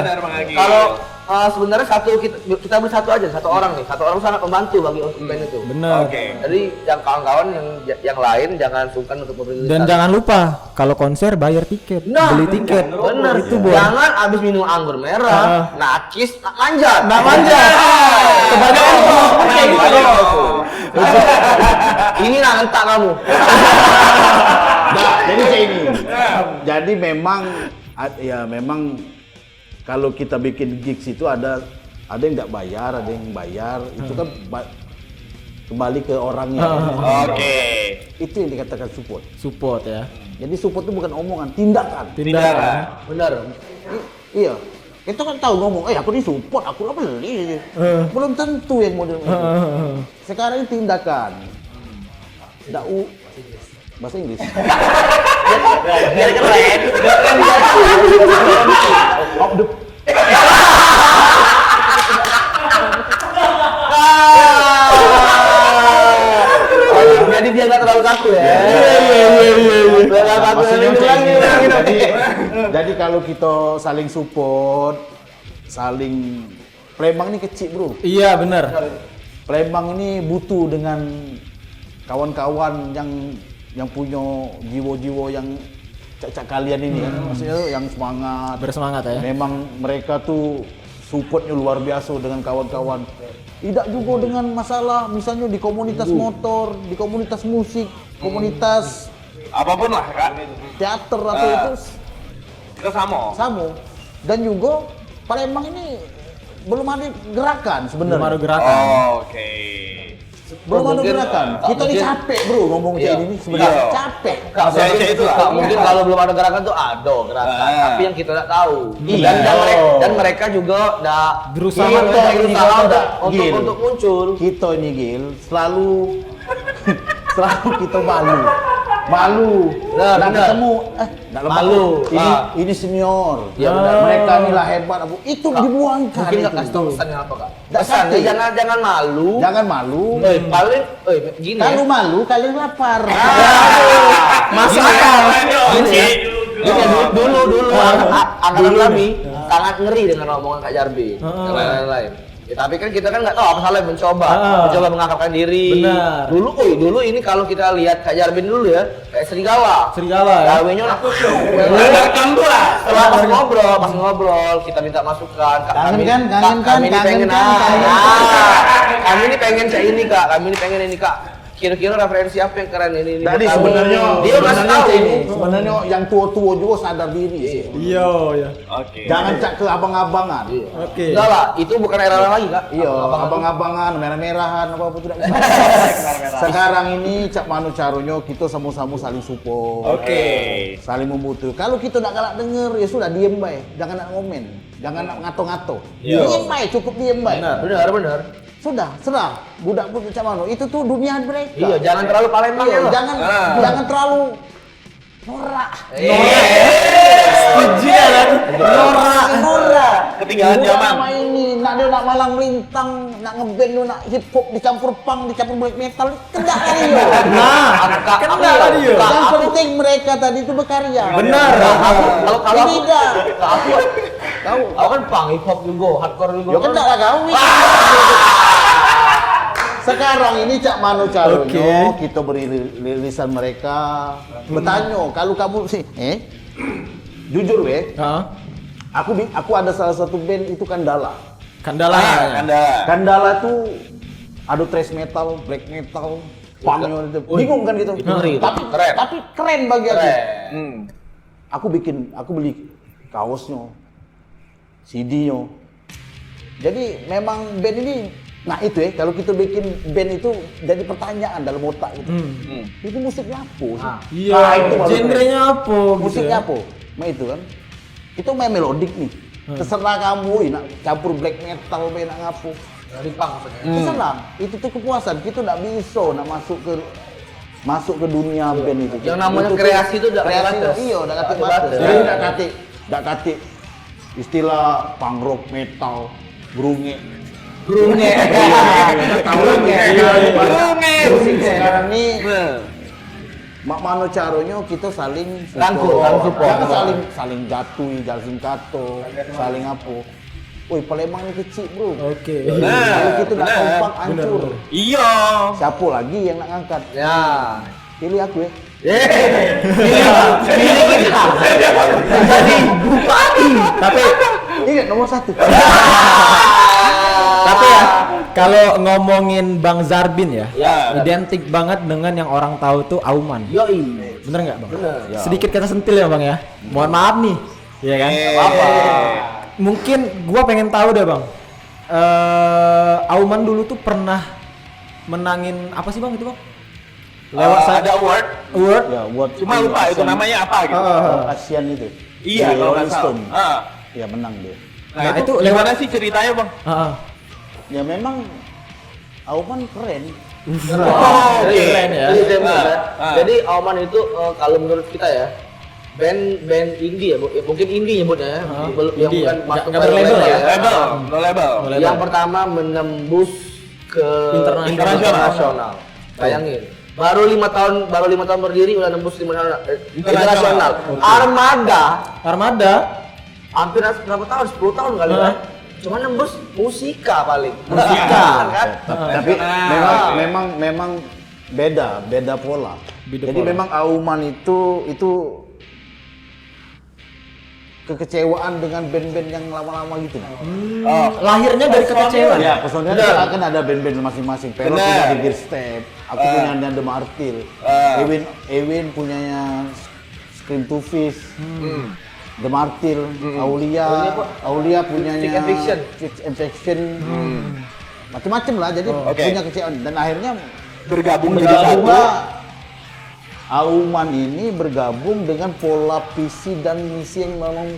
Benar Bang Agi. Kalau sebenarnya kita beli satu aja, satu orang nih, satu orang sangat membantu bagi untuk band itu. Bener. Oke. Jadi yang kawan-kawan yang lain jangan sungkan untuk membeli rilisan. Dan jangan lupa kalau konser bayar tiket, Nah, beli tiket. bener Itu Bon. jangan abis minum anggur merah, nakis, manjat. Nah manjat. Kebanyakan teman-teman kayak gitu loh. Ini nah entak kamu. Nah, jadi kayak ini. Jadi memang ya memang kalau kita bikin gigs itu ada Ada yang nggak bayar, ada yang bayar. Itu kan kembali ke orangnya. Oke. Itu yang dikatakan support. Support ya. Jadi support itu bukan omongan, tindakan. Tindakan. Benar. Iya. Kita kan tahu ngomong, aku ini support, aku nggak beli. Belum tentu yang model itu. Sekarang ini tindakan. Bahasa Inggris. Biar keren. Jadi dia nggak terlalu kaku ya. Biar nggak kaku Jadi kalau kita saling support, saling Palembang ini kecil bro. Iya benar. Palembang ini butuh dengan kawan-kawan yang punya jiwa-jiwa yang cak kalian ini kan, maksudnya yang semangat, Bersemangat ya. memang mereka tuh supportnya luar biasa dengan kawan-kawan. Tidak juga dengan masalah misalnya di komunitas motor, di komunitas musik, komunitas Apapun lah kan. teater atau itu Kita sama. dan juga Palembang ini belum ada gerakan sebenarnya. Belum ada gerakan. Oke. Belum ada Mungkin, gerakan. Kita ini mungkin- capek bro ngomong kayak Iya. ini sebenarnya Iya. capek. Mungkin kalau belum ada gerakan tuh ada gerakan, tapi yang kita tidak tahu. Iya. Dan mereka juga udah Berusaha untuk muncul. Kita ini Gil selalu kita malu Benar, nggak benar. ketemu nggak lepas. Malu. Ini senior. Iya, benar. Mereka ini lah hebat aku itu dibuangkan Mungkin nggak itu. kasih tahu pesannya apa kak? Nggak Pesannya kasih. jangan malu. Jangan malu. Paling, gini. Kalau Ya. malu kalian lapar. Masuk Gini ya. akal. Gini ya. Gini ya, dulu angkatan kami sangat ngeri dengan omongan Kak Jarbi dan lain-lain. Ya, tapi kan kita kan nggak tahu apa salah mencoba mengangkatkan diri. Benar. Dulu ini kalau kita lihat Kak Jarbin dulu ya kayak serigala. Serigala ya. Gawenya setelah pas ngobrol kita minta masukan. Kak, Kangen kami- kan? Kak, Kangen kan? kami ini Kangen pengen kan? Kangen. kami ini pengen kayak ini kak. Kami ini pengen ini kak. Kira-kira referensi apa yang keren ini? Jadi Tahu. sebenarnya dia masih tahu ini. sebenarnya yang tua-tua juga sadar diri sih. Iya, ya. Oke. Jangan cak ke abang-abangan. Oke. Enggak lah, itu bukan era lagi kak. Iya, abang-abangan, merah-merahan, apa tidak bisa. Sekarang ini Cak Manu Caronyo kita sama-sama saling support. Oke. Saling membutuhkan. Kalau kita nak galak denger, ya sudah diem baik. Jangan nak ngomen. Jangan nak ngato-ngato. Iya. Diem baik, cukup diem baik. Benar. Sudah, serah. Budak-budak Cak Manu, itu tuh dunia mereka. Iya, jangan terlalu Palembang Iya, ya loh. jangan terlalu norak. Setuju ya kan? Norak. Ketinggalan Budak zaman. Nama ini, nak dia nak malang melintang, nak ngeband lu, nak hip hop dicampur punk, dicampur black metal, kena kali yo. Nah, kena lah dia. Yang penting mereka tadi itu berkarya. Benar. Kalau aku, Tidak. aku kan punk, hip hop juga, hardcore juga. Ya kan tak lah kau. Sekarang ini Cak Manu Caronyo, Oke. kita beri rilisan mereka. Bertanya, kalau kamu sih, jujur weh, Heeh. aku ada salah satu band itu Kandala. Kandala. Kandala tuh ada thrash metal, black metal, punknya itu. Bingung kan gitu. ngeri itu. Tapi keren bagi aku. Keren. Aku beli kaosnya, CD-nya. Jadi memang band ini, nah itu ya, kalau kita bikin band itu jadi pertanyaan dalam otak gitu. Itu musik apa sih? Iya. Nah, itu baru Genrenya apa gitu musiknya ya? apa? Nah itu kan. Itu main melodik nih. Terserah kamu, nak campur black metal, nak ngapu. Dari punk maksudnya. Terserah. Itu tuh kepuasan. Kita nggak bisa nak masuk ke dunia band itu. Yang namanya Itu tuh- kreasi itu nggak kreasi batas. Iya, nggak kate Nggak batas. batas. Jadi nggak kate istilah punk rock metal, grunge. Grunge. Sekarang ini Mak Manu Caronyo kita saling Rangkul, saling support. Jangan saling jatuhi, saling kato, saling apa. Woi, Palembang ini kecil, Bro. Oke. Kalau kita nak kompak hancur. Iya. Siapa lagi yang nak angkat? Ya. Pilih aku ya. Jadi bupati. Tapi Ingat nomor 1. tapi ya kalau ngomongin Bang Zarbin ya, Ya. identik banget dengan yang orang tahu tuh Auman. Yoi. Bener nggak Bang? Bener. Sedikit kita sentil ya Bang ya. Mohon maaf nih. Iya kan? Apa? Mungkin gua pengen tahu deh Bang. Auman dulu tuh pernah menangin apa sih Bang itu Bang? Lewat ada award. Ya, buat Cuma lupa itu namanya apa gitu. ASEAN itu. Iya, Di kalau nggak Rolling salah. Stone. Ya menang dia. Nah, Nah, itu itu gimana sih ceritanya, Bang? Ya memang Auman keren. Jadi, keren ya. Jadi, jadi Auman itu kalau menurut kita ya band indie ya, mungkin indie nyebutnya ya, yang indie bukan ya. masuk Nggak ke berlabel ya. No label. Yang pertama menembus ke internasional. Bayangin. Baru 5 tahun berdiri udah nembus internasional. Armada hampir berapa tahun? 10 tahun kali kan. Cuma nembus musika paling. Kan? Tapi memang beda pola. Jadi memang Auman itu kekecewaan dengan band-band yang lama-lama gitu. lahirnya dari kekecewaan. Ya, personilnya kan ada band-band masing-masing. Pero punya The Gear Step, aku punya The Martyr, Ewin punyanya Scream to Fish, The Martyr, Aulia punyanya Fix and Fiction, macam-macam lah. Jadi punya kecewaan dan akhirnya Bergabung jadi satu. Auman ini bergabung dengan pola visi dan misi yang memang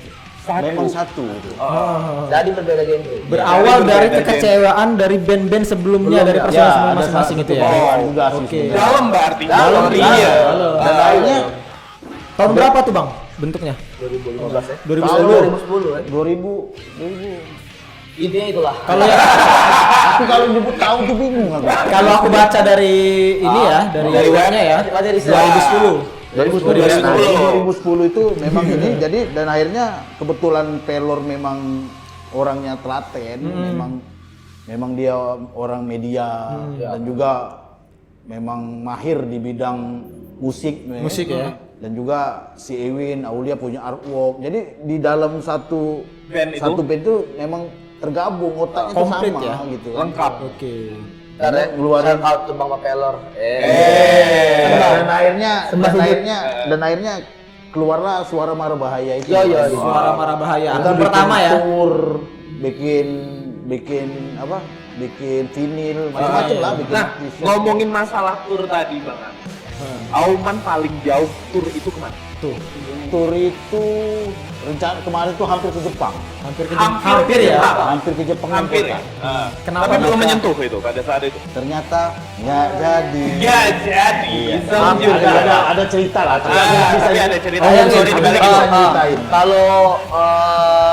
satu. Jadi berbeda genre. Berawal dari kekecewaan dari band-band sebelumnya dari personal masing-masing itu ya. Oke. Dalam berarti. Dalam. Dan akhirnya Tahun berapa tuh Bang bentuknya? 2015 ya. 2010. 2010 ya. 2000. Intinya itulah. Kalau ya, Aku kalau nyebut tahun tuh bingung aku. kalau aku baca dari ini ya, dari webnya ya, 2010. 2010 itu memang ini jadi dan akhirnya kebetulan Pelor memang orangnya telaten, memang dia orang media dan juga memang mahir di bidang musik ya. Dan juga si Ewin, Aulia punya artwork. Jadi di dalam satu band itu memang tergabung otaknya itu Komplit sama ya? gitu. Lengkap. Oke. Karena Ngeluarin- shout out to Bang Pelor. Dan akhirnya keluarlah Suara Mara Bahaya itu. Iya. Suara Marah Bahaya. Kita Album pertama ya. Tour, bikin apa? Bikin vinil, macam-macam lah bikin. Nah, t-shirt. ngomongin masalah tour tadi, Bang. Auman paling jauh tour itu kemana? Tuh. Tour itu rencana kemarin tuh hampir ke Jepang. Hampir ya. Hampir ke Jepang dan Hampir kota. ya? Kenapa Tapi belum bisa? menyentuh itu pada saat itu. Ternyata nggak jadi. Ya jadi. Hampir ada cerita lah. Tapi aku nggak bisa Tapi ada cerita. Oh, yang iya, sorry iya. dibalik Bisa itu. ceritain. Kalau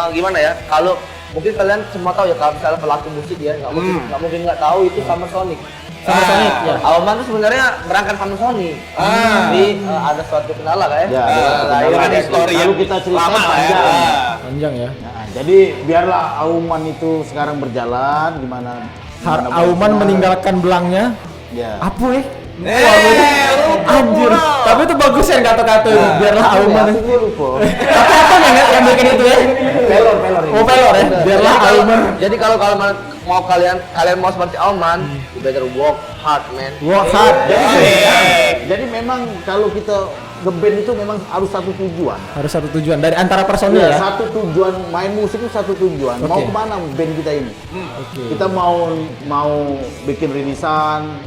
gimana ya? Kalau mungkin kalian semua tahu ya kalau misalnya pelaku musik ya nggak mungkin nggak tahu itu sama Sonic. Sama Sonic ya. Auman tuh sebenarnya berangkat sama Sonic. Jadi ada suatu kendala kan? Ya, Ada histori lalu yang kita cerita lama lah ya. panjang. Panjang ya. Nah, jadi biarlah Auman itu sekarang berjalan gimana Auman meninggalkan belangnya. Ya. Apa ya? Anjir. Tapi itu bagus ya kata-kata itu. Biarlah Auman. Aku lupa. Apa yang bikin itu ya? Pelor. Oh Pelor ya. Biarlah Auman. Jadi kalau mau kalian mau seperti Auman, you better work hard, man. Work hard. Jadi memang kalau kita ngeband itu memang harus satu tujuan. Harus satu tujuan dari antara personil ya. Satu tujuan main musik itu satu tujuan. Mau kemana band kita ini? Kita mau bikin rilisan,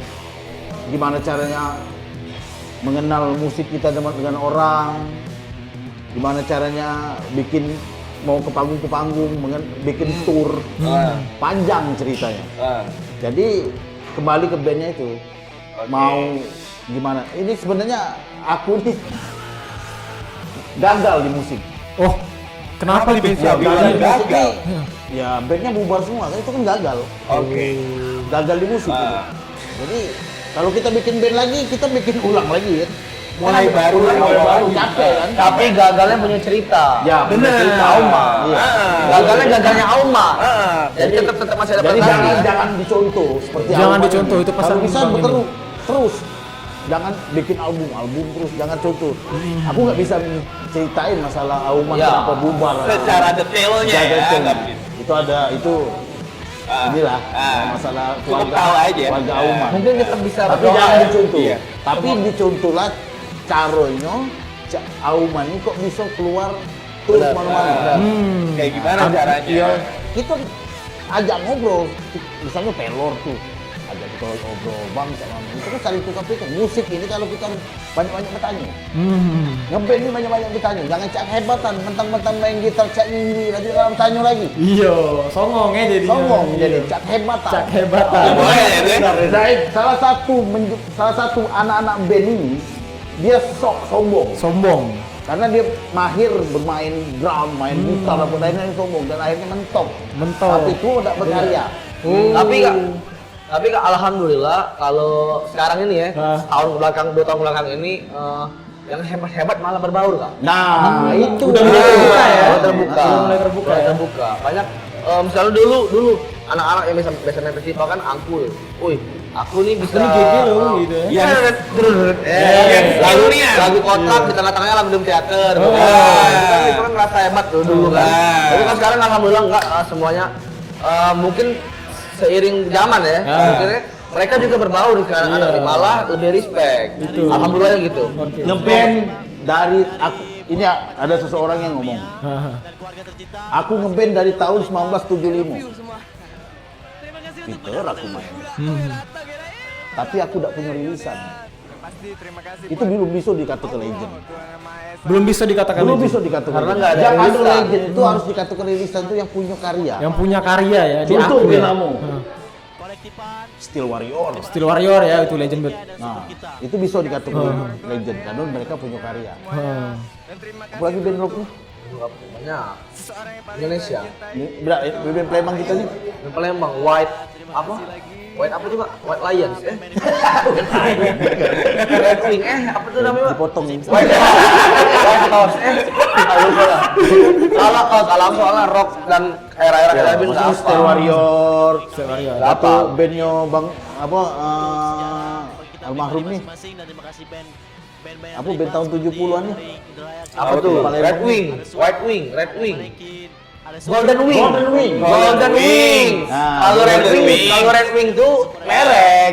gimana caranya mengenal musik kita dengan orang, gimana caranya mau ke panggung, bikin tour, panjang ceritanya. Jadi kembali ke bandnya itu, mau gimana? Ini sebenarnya aku nih gagal di musik. Oh, kenapa Kenapa nih? bisa bilang gagal? Ya bandnya bubar semua, kan itu kan gagal. Oke. Gagal di musik gitu. Jadi kalau kita bikin band lagi, kita bikin ulang lagi kan. Mulai baru Capek kan? Tapi gagalnya punya cerita. Ya, bener. Cerita Auman. Iya. Gagalnya Auman. Jadi tetap masih ada Jadi pertanyaan. jangan dicontoh seperti Jangan Auman dicontoh, ini. itu pesan Kalau bisa Bang ini. terus. Jangan bikin album terus, jangan contoh. Aku nggak bisa ceritain masalah Auman Ya. kenapa bubar. Secara detailnya Jaga ya. itu. nggak begitu. Itu inilah masalah Cukup tahu aja. keluarga Auman. Mungkin kita bisa Tapi berdoa jangan ya. dicontoh. Iya. Tapi dicontohlah caranya Auman ini kok bisa keluar terus mana-mana. Kayak gimana caranya? Ya, kita ajak ngobrol. Misalnya pelor tuh, ajak kita ngobrol, bang, itu kan saling tukar pikir. Musik ini kalau kita banyak-banyak bertanya. Ngeband ini banyak-banyak bertanya, jangan cak hebatan, mentang-mentang main gitar cak ini, nanti kalau tanya lagi. Iya, songong ya jadi. Songong jadi cak hebatan. Cak hebatan. Boleh ya, Dek? Zaid, salah satu anak-anak band ini dia sok sombong Sombong. karena dia mahir bermain drum, main gitar apa lain-lain sombong dan akhirnya mentok. Mentok. Tapi itu tidak berkarya. Tapi Kak, alhamdulillah kalau sekarang ini ya, tahun belakang 2 tahun belakang ini yang hebat-hebat malah berbaur Kak. Nah, itu Udah mulai terbuka ya? Udah terbuka. Udah mulai terbuka Udah ya? terbuka. Banyak misalnya dulu anak-anak yang biasa main festival kan angkul. Wih, aku nih bisa Ini GG loh gitu ya. lagu kotak di tengah-tengahnya lagu drum teater. Itu kan ngerasa hebat dulu kan. Tapi kan sekarang alhamdulillah enggak semuanya mungkin seiring zaman ya. Mungkin mereka juga berbaur kan malah lebih respect. Alhamdulillah gitu. ngeband dari aku ini ada seseorang yang ngomong. Aku ngeband dari tahun 1975. Peter aku main. Tapi aku tidak punya rilisan. Itu belum bisa dikatakan legend. Belum bisa dikatakan Belum legend. bisa dikatakan Karena legend. nggak ada Yang ada rilisan. legend itu harus dikatakan rilisan itu yang punya karya. Yang punya karya ya. Contoh diakui ya. Benamo. Steel Warrior. Steel Warrior ya itu legend bet. Nah, itu bisa dikatakan legend karena mereka punya karya. Apalagi band rock nih. Banyak. Indonesia. Ini band Palembang kita nih. Yang Palembang White apa? White apa juga? White Lions Red Wing apa tuh namanya? Pak? Dipotong ini. White House lupa lah. Kalau soalnya rock dan era-era band nggak Steel apa. Warrior. Steel Warrior. Nggak Atau apa. bandnya Bang apa almarhum nih. Apa band tahun 70-an nih? Apa tuh? Palembang. Red Wing, White Wing, Red Wing. Golden Wing. Golden Wing. Golden Wing. Nah, Kalau Red Golden Wing, Wing. kalau Red Wing tuh merek.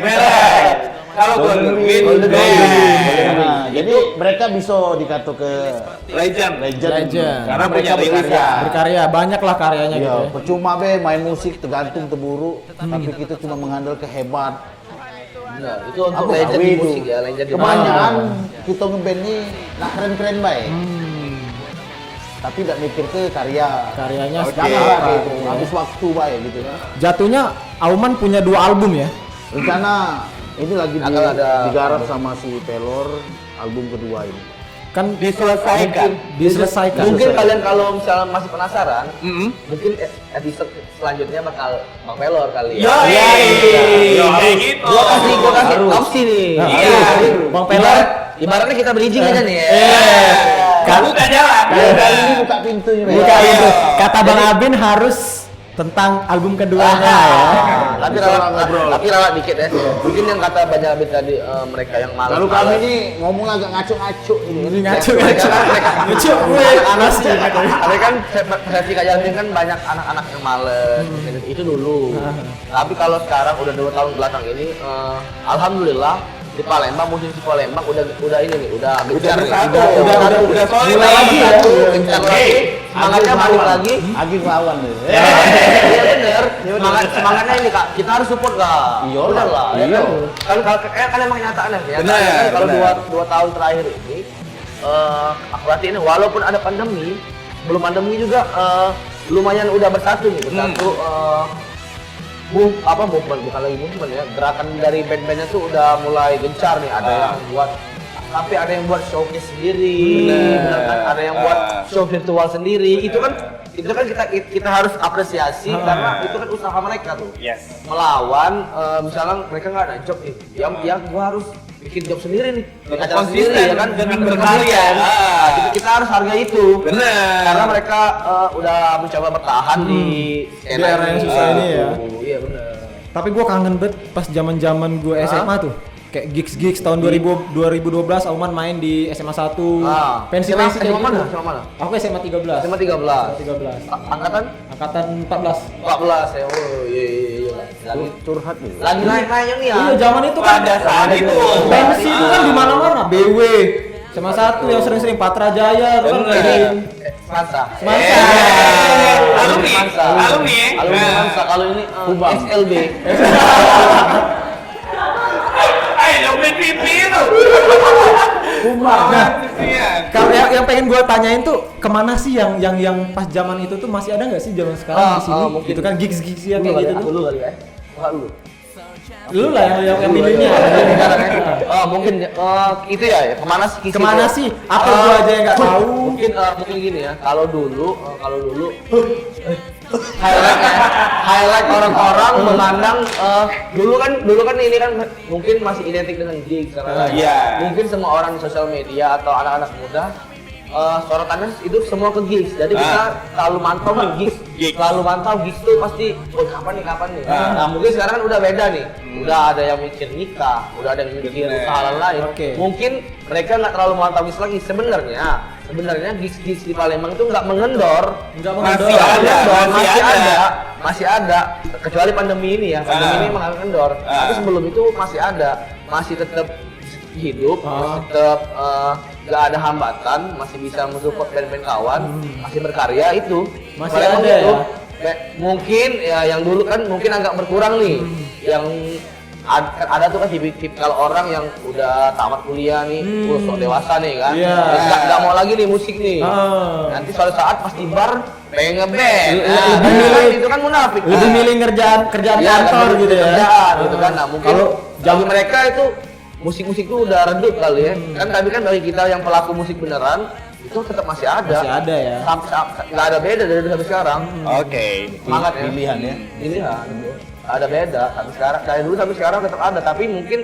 Kalau Golden Wing, Nah, jadi mereka bisa dikatakan ke legend. legend. Karena punya mereka rilisan. berkarya. Berkarya banyak lah karyanya Iya, gitu ya. percuma be main musik tergantung terburu, tapi kita cuma mengandalkan hebat. Nah, itu untuk Aku legend gawe di itu. musik ya, legend di Kebanyakan kita ngeband ini nak keren-keren baik. Tapi tidak mikir ke karya. Karyanya Jangan apa, gitu, ya. habis waktu baik gitu. Jatuhnya Auman punya 2 album ya. Rencana ini lagi Akan ada- digarap sama si Pelor album kedua ini. Kan Diselesaikan. diselesaikan. Mungkin kalian kalau misalnya masih penasaran, mungkin episode selanjutnya bakal Bang Pelor kali ya. Kayak gitu. Gua kasih opsi nih. Iya. Bang Pelor Ibaratnya kita bridging aja nih. Kamu gak jalan. Kali ini buka pintunya. Be. buka itu. Kata Bang Abin harus tentang album keduanya ya. Tapi ralat dikit ya. Mungkin yang kata banyak abis tadi mereka yang malas. Lalu kami ini ngomong agak ngaco-ngaco ini. Ini ngaco. Gue anas sih. Tapi kan versi Kak Jalmin kan banyak anak-anak yang males. Itu dulu. Tapi kalau sekarang udah 2 tahun belakang ini, alhamdulillah di Palembang, musisi Palembang udah ini nih, udah gencar nih. Udah solid mulai lagi ya, bersatu. gencar lagi. Semangatnya balik lagi. Agil lawan deh. Iya bener. Semangatnya ini Kak, kita harus support Kak. Iya Bener lah. Ya iya. kan emang kenyataannya ya. Bener, Kalau bener. 2 tahun terakhir ini, aku perhatiin walaupun ada pandemi, belum pandemi juga lumayan udah bersatu nih, bersatu. Bukan lagi movement ya, gerakan dari band-bandnya tuh udah mulai gencar nih. Ada yang buat, tapi ada yang buat showcase sendiri, bener kan? Ada yang buat show virtual sendiri. Itu kan kita harus apresiasi karena itu kan usaha mereka tuh. Yes. Melawan misalnya mereka nggak ada job nih, yang gua harus bikin job sendiri nih, bikin acara Konsisten sendiri ya kan, dengan Konsisten. berkarya. Kita harus hargai itu. Bener. Karena mereka udah mencoba bertahan di Di era yang susah ini ya. Iya benar. Tapi gue kangen banget pas zaman gue SMA tuh. Kayak gigs tahun 2012 Auman main di SMA 1. Pensi SMA kayak mana? gitu. SMA mana? Aku SMA 13. SMA 13. 13. Angkatan Angkatan 14. 14 ya. Oh iya. Lagi Curhat nih. lagi naik-naiknya nih ya. Iya, zaman itu kan Pada saat itu. pensi itu kan di mana-mana. BW. SMA 1 yang sering-sering Patra Jaya tuh kan Bener. kayak Semansa. Alumni. Semansa. Kalau ini SLB. Ayo dong PPP itu. Nah, kalau yang pengen gue tanyain tuh kemana sih yang pas zaman itu tuh masih ada nggak sih zaman sekarang di sini? Mungkin. Itu kan gigs ya kayak gitu Aku tuh. dulu kali ya. Lu. Lu lah yang milihnya. Mungkin itu ya. Kemana sih? Kisi Kemana itu? sih? Apa gua aja yang nggak tahu? Mungkin gini ya. Kalau dulu highlight orang-orang memandang dulu kan ini kan mungkin masih identik dengan gigs karena mungkin semua orang di sosial media atau anak-anak muda sorotannya itu semua ke gigs. Jadi kita selalu mantau nih gigs. Selalu mantau gigs tuh pasti kapan nih. Nah, mungkin sekarang kan udah beda nih. Udah ada yang mikir nikah, udah ada yang mikir hal lain. Mungkin mereka nggak terlalu mantau gigs lagi. Sebenarnya gigs di Palembang itu nggak mengendor. Masih ada. Kecuali pandemi ini ya. Pandemi ini emang nggak mengendor. Tapi sebelum itu masih ada. Masih tetap hidup, masih tetap nggak ada hambatan, masih bisa mensupport band-band kawan, masih berkarya itu. Masih ada itu, ya. Mungkin ya yang dulu kan mungkin agak berkurang nih. Yang ada tuh kan tipikal orang yang udah tamat kuliah nih, sok dewasa nih kan. Nggak mau lagi nih musik nih. Nanti suatu saat pas di bar pengen ngeband. Itu kan munafik. Lebih milih kerjaan kantor gitu ya. Kerjaan gitu kan. Nah, mungkin kalau bagi mereka itu musik-musik itu udah redup kali ya. Tapi kan bagi kita yang pelaku musik beneran itu tetap masih ada. Masih ada ya. Nggak ada beda dari sampai sekarang. Oke. Semangat ya. Pilihan ya. Pilihan. Ada beda sampai sekarang. Dari dulu sampai sekarang tetap ada, tapi mungkin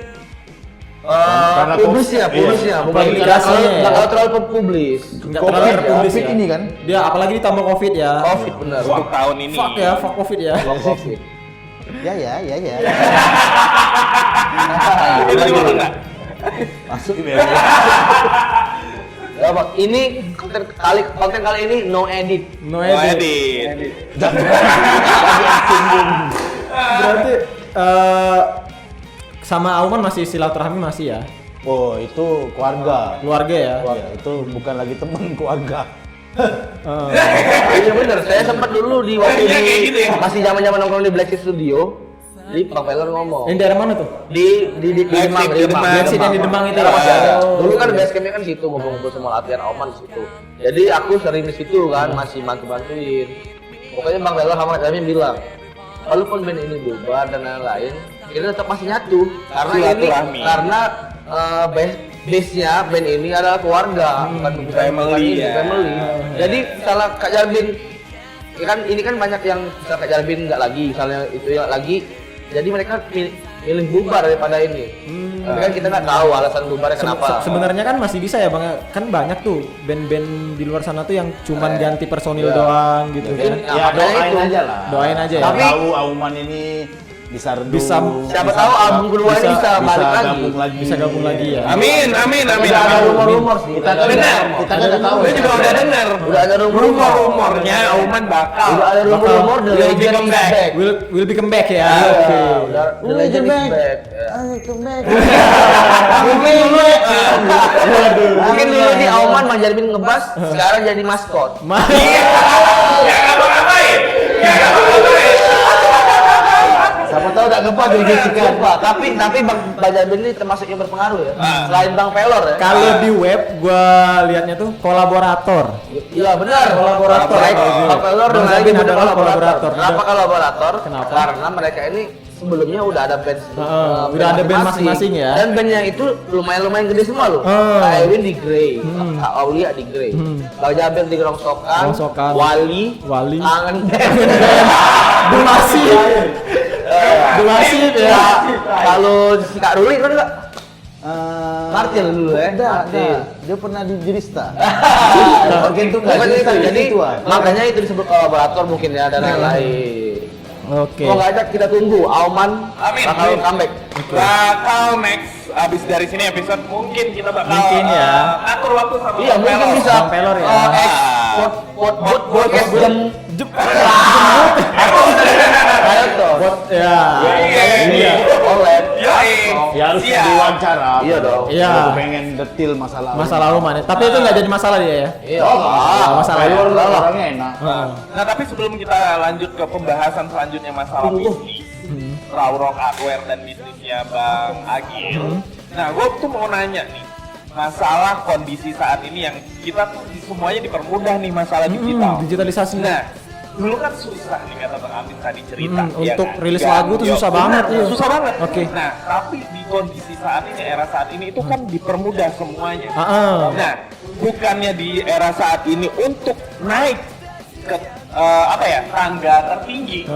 publisnya mungkin nggak terlalu publis. Nggak terlalu publis Covid ya. ini kan. Dia apalagi ditambah Covid ya. Covid bener. Untuk tahun ini. Fuck Covid ya. Covid. Ya. Itu gimana enggak? Masuk ini. Ya, Bang, ini konten kali ini no edit. No edit. Berarti sama Auman masih silaturahmi masih ya? Oh, itu keluarga. Keluarga ya? Ya, itu bukan lagi teman keluarga. Iya bener, saya sempat dulu di waktu Iya, kayak gitu ya? masih zaman nongkrong di Black Sheep Studio. Jadi Bang Peller ngomong Ini daerah mana tuh? di Demang. Black Sheep yang di Demang itu Iya, ya? masih ada. Oh. Dulu kan base campnya kan situ, ngumpul semua latihan Auman di situ. Jadi aku sering di situ kan, masih bantuin. Pokoknya Bang Peller sama kami bilang, walaupun band ini bubar dan lain-lain, kita tetap masih nyatu karena base-nya band ini adalah keluarga, bukan family. Jadi salah Kak Jarbin, kan ini kan banyak yang misalnya Kak Jarbin nggak lagi, misalnya itu ya lagi, jadi mereka milih bubar daripada ini. Tapi kan kita nggak tahu alasan bubarnya kenapa. Sebenarnya kan masih bisa ya Bang, kan banyak tuh band-band di luar sana tuh yang cuman ganti personil doang gitu kan. Ya doain aja lah. Doain aja ya. Tapi tahu Auman ini bisa redup. Siapa tahu album kedua ini bisa balik lagi. Bisa gabung lagi ya. Amin. Udah ada rumor sih. Kita nggak tahu. Gue juga udah dengar. Udah ada Rumornya Auman bakal. Udah ada rumor The Will Legend become is back. back. Will become back ya. Oke. The Legend is back. Mungkin dulu di Auman Mang Jarbin ngebas, sekarang jadi maskot. Siapa tahu tak ngepas jadi Jessica. Tapi Bang Jarbin ini termasuk yang berpengaruh ya. Selain Bang Pelor ya. Kalau di web gua liatnya tuh kolaborator. Iya benar. Kolaborator. Bang Pelor Bang dan Jarbin lagi adalah kolaborator. Kenapa kolaborator? Kenapa? Karena mereka ini sebelumnya udah ada band, udah ada band masing-masing ya. Dan bandnya itu lumayan gede semua loh. Kak Ewin di Grey, Kak Aulia di Grey, Bang Jabir di Rongsokan, Wali, Kangen Band, Dumasif ya. Kalau si Kak Ruli kan enggak? Martil dulu ya. Dia pernah di Jirista. Bagian tunggal. Jadi makanya itu disebut kolaborator mungkin ya dan lain-lain. Oke. Kalau nggak ada kita tunggu Auman bakal comeback. Bakal next abis dari sini episode mungkin kita bakal atur waktu sama Iya mungkin bisa Bang Pelor ya. Podcast jam ayo toh. Ya. Iya. Oled. Ya harus Siap. diwawancara. Iya dong. Iya. Kalau pengen detail masalah. Masalah rumah nih. Tapi itu nggak jadi masalah dia ya. Iya. masalah. Orangnya enak. Nah, tapi sebelum kita lanjut ke pembahasan selanjutnya masalah bisnis, Raw Rock Hardware dan bisnisnya Bang Agil. Nah, gue tuh mau nanya nih, masalah kondisi saat ini yang kita tuh semuanya dipermudah nih masalah digital. Digitalisasi. Nah, dulu kan susah nih kata Bang Amin tadi cerita. ya untuk kan? rilis Gang, lagu tuh susah benar, banget, iya. Susah banget. Oke. Nah, tapi di kondisi saat ini, era saat ini itu kan dipermudah semuanya. Nah, bukannya di era saat ini untuk naik ke tangga tertinggi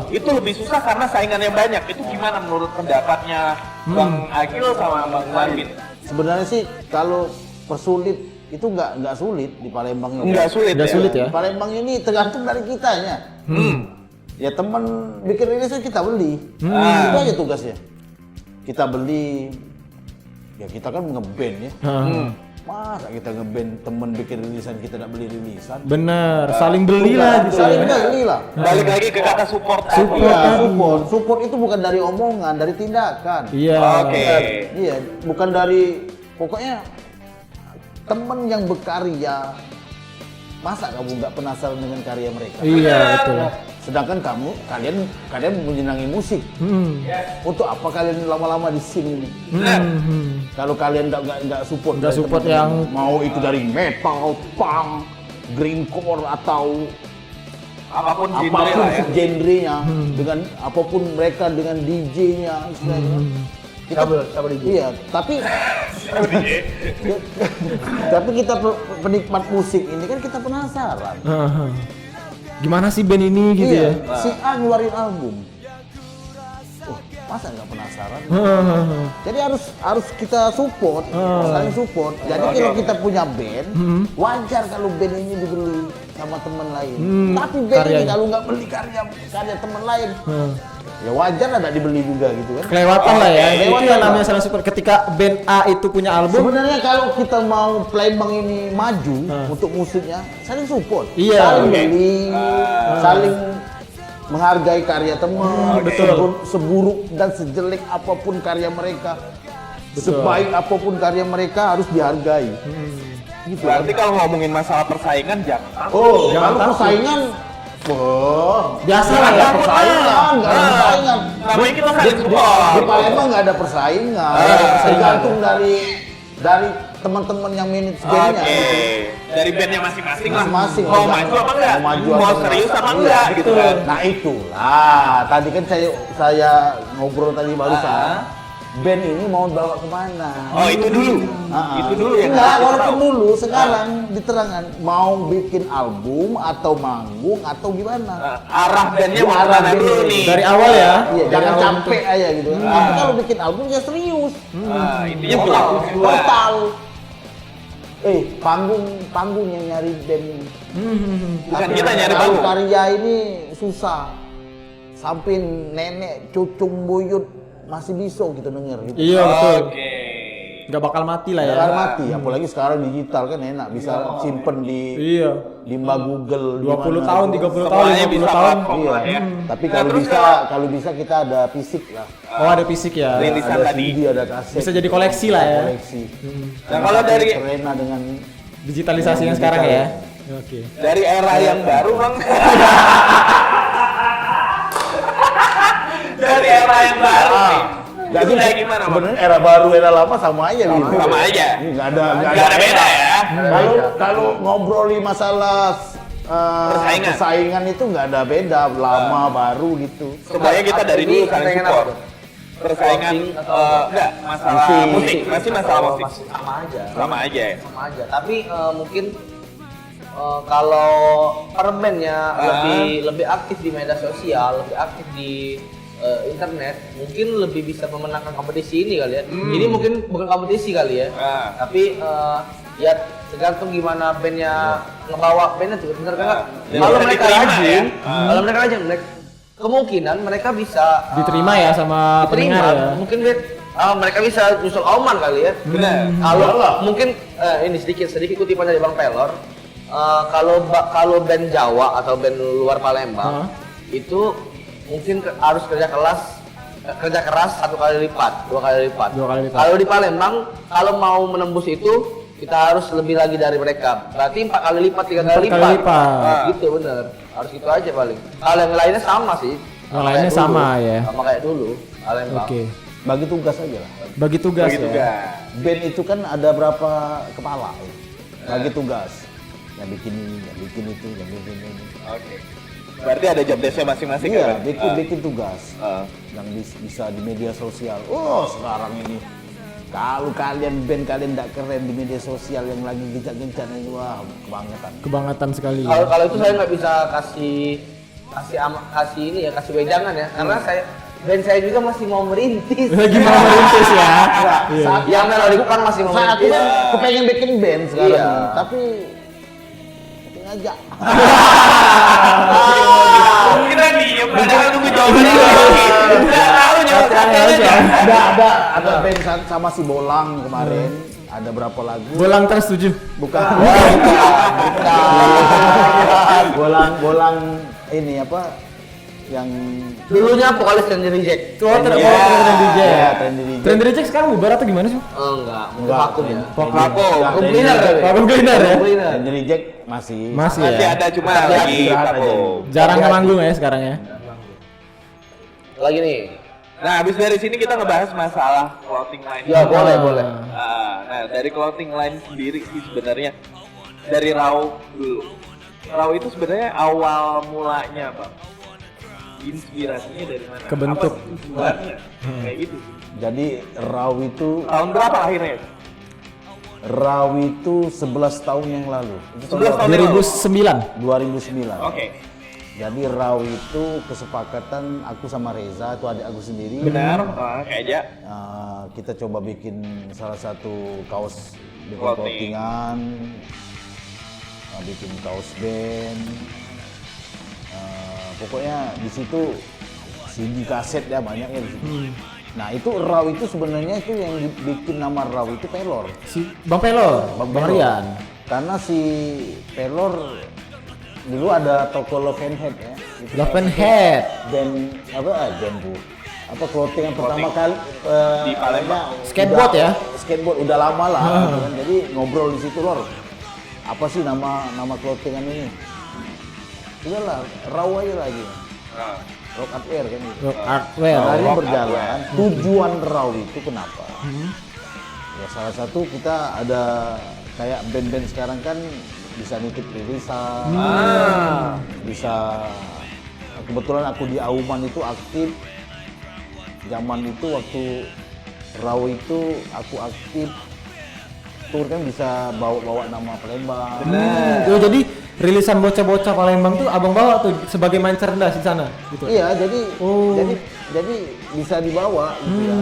itu lebih susah karena saingannya banyak. Itu gimana menurut pendapatnya Bang Agil sama Bang Marvin? Sebenarnya sih kalau persulit itu nggak sulit di Palembang ini. Nggak sulit, Nggak sulit ya. Di Palembang ini tergantung dari kitanya. Ya teman bikin rilisnya kita beli. Itu aja tugasnya. Kita beli. Ya kita kan ngeband ya. Masa kita ngeband temen bikin rilisan kita tidak beli rilisan? Bener, saling belilah gitu Saling ya. belilah. Balik lagi ke kata support. Support itu bukan dari omongan, dari tindakan. Iya. Oke. Iya, bukan dari pokoknya temen yang berkarya. Masa kamu nggak penasaran dengan karya mereka? Iya, betul. Sedangkan kalian menyenangi musik. Untuk apa kalian lama-lama di sini? Kalau kalian nggak support, Nggak support yang mau itu dari metal, punk, grindcore atau Apapun genre apapun lah ya. genrenya, dengan apapun mereka dengan DJ-nya istilahnya. Kita iya, tapi tapi kita penikmat musik ini kan kita penasaran. Gimana sih band ini gitu Iya, ya? si A ngeluarin album. Masa nggak penasaran? Jadi harus kita support, saling support. Jadi kalau kita punya band, wajar kalau band ini dibeli sama teman lain. Tapi band ini kalau nggak beli karya teman lain, ya wajar ada dibeli juga gitu kan. Kelewatan lah ya. Itu Kelewatan yang namanya lah. saling support. Ketika band A itu punya album, Sebenarnya kalau kita mau Palembang ini maju untuk musiknya, saling support, Iya. saling beli, saling menghargai karya teman. Betul. Seburuk dan sejelek apapun karya mereka, sebaik apapun karya mereka harus dihargai. Gitu. Berarti kalau ngomongin masalah persaingan jangan Oh, jangan kalau takut. persaingan, biasa lah nggak ya. ada persaingan, nggak ada persaingan. namanya kita saling Di support. Palembang nggak ada persaingan, tergantung dari teman-teman yang manage bandnya. Oke. Dari bandnya masing-masing lah. Masing-masing. Mau maju apa enggak? Mau maju Mau apa serius enggak? apa Iya, enggak gitu kan. Nah itulah, tadi kan saya ngobrol tadi barusan, band ini mau bawa kemana? Oh, itu dulu. Itu dulu yang Enggak, harus kita walaupun tahu. dulu sekarang diterangkan mau bikin album atau manggung atau gimana? Arah bandnya mau Arah kemana bandnya. dulu nih? Dari awal ya. Iya, Dari jangan awal capek aja gitu. Tapi kalau bikin album ya serius. Intinya punya tujuan. Total. Panggung yang nyari band ini. Bukan kita nyari Kalau panggung. karya ini susah. Sampai nenek, cucung, buyut masih bisa kita denger gitu. Iya betul. Oke. Nggak bakal mati lah ya. Nggak mati, apalagi sekarang digital kan enak, bisa simpen di Iya. mbak Google 20 di mana. tahun, 30 tahun, Semuanya 50 bisa tahun. platform Iya. lah ya. Tapi Nah, kalau terus bisa kita ada fisik lah. Oh ada fisik ya. Rilisan Ada tadi. CD, ada kaset. Bisa jadi koleksi lah ya. Koleksi. Nah, kalau dari Terena dengan Digitalisasi yang sekarang ya. Oke. dari era yang baru, Bang. Dari era yang baru nih. Itu kayak gimana, Bang? sebenarnya era baru era lama sama aja gitu. Sama aja. Nggak ada beda ya. Kalau ngobroli masalah persaingan itu nggak ada beda, lama baru gitu. Supaya kita dari dulu saling support. Persaingan enggak masalah musik, masih masalah musik. Sama aja. Sama aja ya. Sama aja. Tapi mungkin kalau permennya lebih aktif di media sosial, lebih aktif di internet, mungkin lebih bisa memenangkan kompetisi ini kali ya. Ini mungkin bukan kompetisi kali ya. Tapi ya tergantung gimana bandnya ngebawa bandnya tuh, bener kan? Ya, Kalau bisa mereka diterima rajin, ya. kalau mereka rajin, kemungkinan mereka bisa Diterima ya sama pendengar ya. Mungkin mereka bisa nyusul Oman kali ya. Benar. Kalau mungkin ini sedikit kutipan dari Bang Pelor. Kalau band Jawa atau band luar Palembang itu mungkin harus kerja keras kerja keras 1 kali lipat, 2 kali lipat. 2 kali lipat. Kalau di Palembang, kalau mau menembus itu kita harus lebih lagi dari mereka. Berarti 4 kali lipat, 3 kali 4 lipat. kali lipat. Gitu bener. Harus gitu aja paling. Kalau yang lainnya sama sih. Yang lainnya Kayak sama dulu. ya. Sama kayak dulu. Palembang. Oke. Bagi tugas aja lah. Bagi tugas Begitu ya. kan. Band itu kan ada berapa kepala ya? Bagi tugas. Yang bikin ini, yang bikin itu, yang bikin ini. Oke. Berarti ada job desk-nya masing-masing Iya, kan? bikin tugas. Yang bisa di media sosial. Oh, sekarang ini kalau kalian band kalian tidak keren di media sosial yang lagi gencar-gencar ini, wah kebangetan. Kebangetan sekali. Kalau itu saya nggak bisa kasih ini ya, kasih wejangan ya, karena band saya juga masih mau merintis. Lagi mau merintis ya. Iya. Yang melodic punk masih mau Saat aku merintis. kepengen bikin band sekarang Iya. ini, tapi aja. Kita diem, padahal nunggu jawabannya. Nggak tahu jawabannya aja. Ada band sama si Bolang kemarin. Ada berapa lagu? Bolang Trans 7. Bukan. Bolang ini apa? Yang Dulunya vokalis Trendy Reject. Oh, Trendy DJ. ya, Trendy DJ. Trendy Reject sekarang bubar atau gimana sih? Enggak, Enggak, vakum ya. Vakum Cleaner. Vakum cleaner ya? Trendy Reject masih. Masih Masih ya. ada cuma Tapi lagi istirahat aja. vakum. Jarang manggung ya sekarang ya. Lagi nih. Nah, habis dari sini kita ngebahas masalah clothing line. Ya, boleh. Nah, dari clothing line sendiri sih sebenarnya dari Raw dulu. Raw itu sebenarnya awal mulanya, Bang. Inspirasinya dari mana? Kebentuk. Apa sih sebenarnya? Kayak gitu. Jadi Raw itu Tahun berapa akhirnya? 11 tahun yang lalu. 11 tahun yang lalu. 2009. 2009. Oke. Jadi Raw itu kesepakatan aku sama Reza, itu adik aku sendiri. Benar. Kayaknya. Kita coba bikin salah satu kaos, bikin Clothing. clothingan, bikin kaos band. Pokoknya di situ CD kaset ya banyaknya di situ. Nah itu Raw itu sebenarnya itu yang bikin nama Raw itu Pelor. Si Bang Pelor, Bang Rian. Karena si Pelor dulu ada toko Love and Head ya. Itu Love and Head. band band bu. Apa clothing yang pertama kali Di Palembang. Skateboard ya? Skateboard udah lama lah. Gitu kan. Jadi ngobrol di situ Lor. Apa sih nama clothingan ini? Udahlah, Raw aja lagi. Rock Art Wear kan gitu. Rock Artwear. Hari Rock berjalan, tujuan Raw itu kenapa? Ya salah satu kita ada kayak band-band sekarang kan bisa nitip rilisan, bisa kebetulan aku di Auman itu aktif. Zaman itu waktu Raw itu aku aktif tur kan bisa bawa nama Palembang. Oh, jadi rilisan bocah-bocah Palembang tuh abang bawa tuh sebagai main cerdas di sana gitu. Iya, jadi Oh. jadi bisa dibawa gitu kan.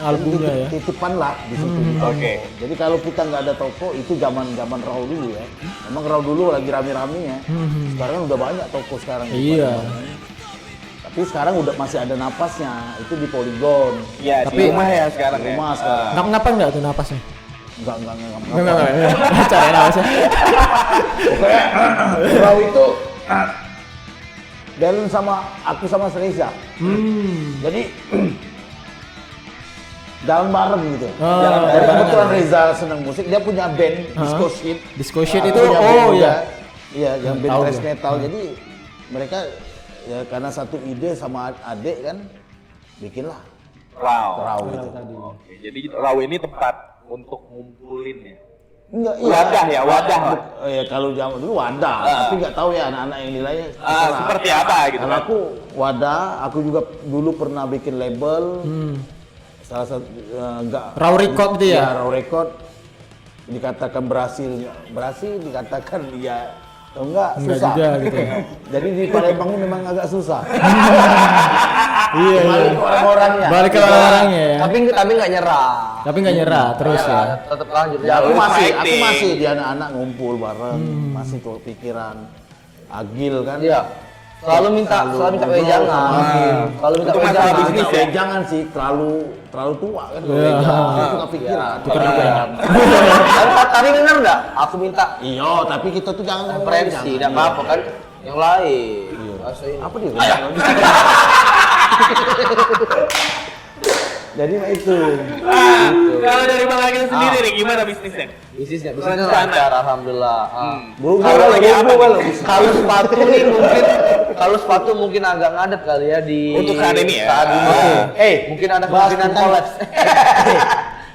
Albumnya ya. Titipan lah di situ. di toko. Oke. Jadi kalau kita nggak ada toko itu zaman Raw dulu ya. Emang Raw dulu lagi rame-ramenya. Sekarang udah banyak toko sekarang. di Iya. Palembang. Tapi sekarang udah masih ada napasnya. Itu di Polygon. Iya, Tapi- di rumah ya sekarang Di ya. rumah sekarang. Ngapa nggak tuh napasnya? Enggak. Enggak. Cara napasnya. Raw itu dan sama aku sama Reza. Jadi jalan bareng gitu. Oh, Jadi barengan. kebetulan Reza senang musik, dia punya band Disco Shit. Disco Shit Nah, itu punya band oh juga. ya. Iya, yang band Tahu thrash gua. metal. Jadi mereka ya karena satu ide sama adik kan bikinlah Raw. Raw gitu. Oke, jadi Raw ini tempat untuk ngumpulin ya. Enggak, Wadah ya, wadah lah. Ya kalau zaman dulu wadah, tapi nggak tahu ya anak-anak yang nilainya Seperti apa gitu Kalau kan. aku wadah, aku juga dulu pernah bikin label. Salah satu enggak Raw Record gitu ya? Raw Record dikatakan berhasil dikatakan ya atau enggak susah. juga gitu ya. Jadi di Palembang ini memang agak susah. Iya. Balik ke orang-orangnya. Balik ke orangnya ya. Tapi nggak nyerah. Tapi nggak nyerah terus ya. Tetap lanjut. Ya aku Fighting. masih di anak-anak ngumpul bareng, masih tuh pikiran agil kan. Iya. Selalu minta wejangan. Selalu minta Untuk masalah wejangan. bisnis ya? Jangan sih terlalu tua kan kalau Iya. wejangan. Itu kepikiran. Tapi benar nggak? Aku minta Iya, tapi kita tuh jangan ngomong referensi, wejangan. tidak apa-apa kan? Yang lain. Masa ini? Apa dia? itu. Kalau dari Bang Agil sendiri nih gimana bisnisnya? Bisnisnya lancar, alhamdulillah. Kalau lagi apa kalau Kalau sepatu mungkin agak ngadet kali ya di Untuk saat ini ya. Saat ini. Mungkin ada bahas kemungkinan tentang- kolaps.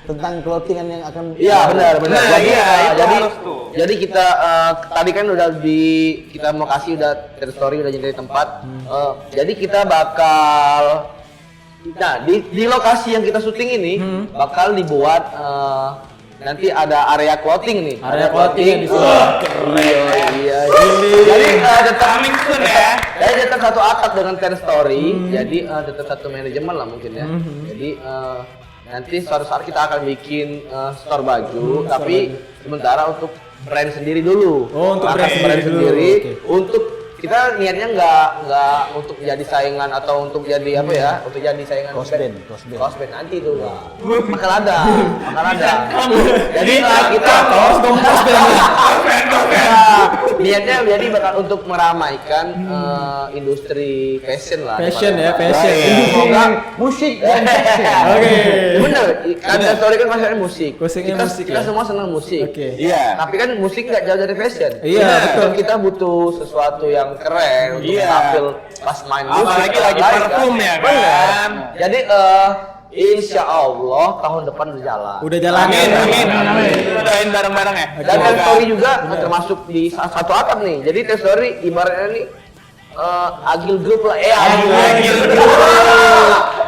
tentang clothingan yang akan Iya benar. Nah, Jadi iya, itu jadi harus tuh. jadi kita tadi kan udah kita mau kasih udah Tell Story udah jadi tempat. Jadi kita bakal di lokasi yang kita syuting ini bakal dibuat nanti ada area clothing nih. Area clothing di sini. Iya. Jadi tetap Coming soon ya. jadi tetap satu atap dengan Tell Story. Jadi tetap satu manajemen lah mungkin ya. Jadi nanti suatu saat kita akan bikin store baju, tapi sementara untuk brand sendiri dulu. Oh, untuk brand Brand sendiri dulu. sendiri. Oke. Untuk kita niatnya nggak untuk jadi saingan atau untuk jadi apa ya? Untuk jadi saingan Cosband nanti itu bakal ada. Jadi kita niatnya jadi bakal untuk meramaikan industri fashion lah. Fashion ya, fashion. Semoga musik Oke. bener, kan Story kan masalahnya musik. Musiknya kita, musik kita ya? semua senang musik. Oke. Iya. Tapi kan musik nggak jauh dari fashion. Iya, betul. Kita butuh sesuatu yang keren untuk Iya. tampil pas main musik. Apalagi lagi Live, parfum ya Bener. kan. Jadi insya Allah tahun depan berjalan. Udah jalan. Amin. Kita doain bareng-bareng ya. Dan Tell Story juga termasuk di satu atap nih. Jadi Tell Story ibaratnya nih Agil Group lah. Agil Group.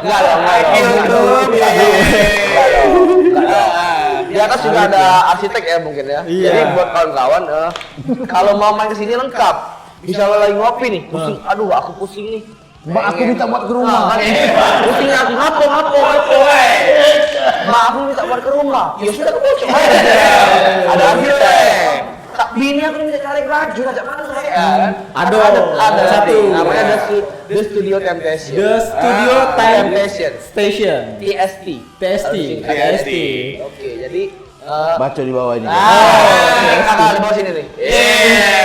Enggak dong. Agil Group. Di atas juga ada arsitek ya mungkin ya. Iya. Jadi buat kawan-kawan kalau mau main kesini lengkap. Misalnya lagi ngopi nih, pusing. Aduh, aku pusing nih. Mbak, aku minta buat ke rumah. Pusing aku ngapo. Mbak, aku minta buat ke rumah. Ya sudah kamu coba. Ada arsitek. Kak bini aku minta cari rajin ajak mana saya kan? Ada satu. Namanya The Studio Temptation. The Studio Time Temptation. Station. TST. TST. TST. Oke, jadi Baca di bawah ini. kakak di bawah sini nih.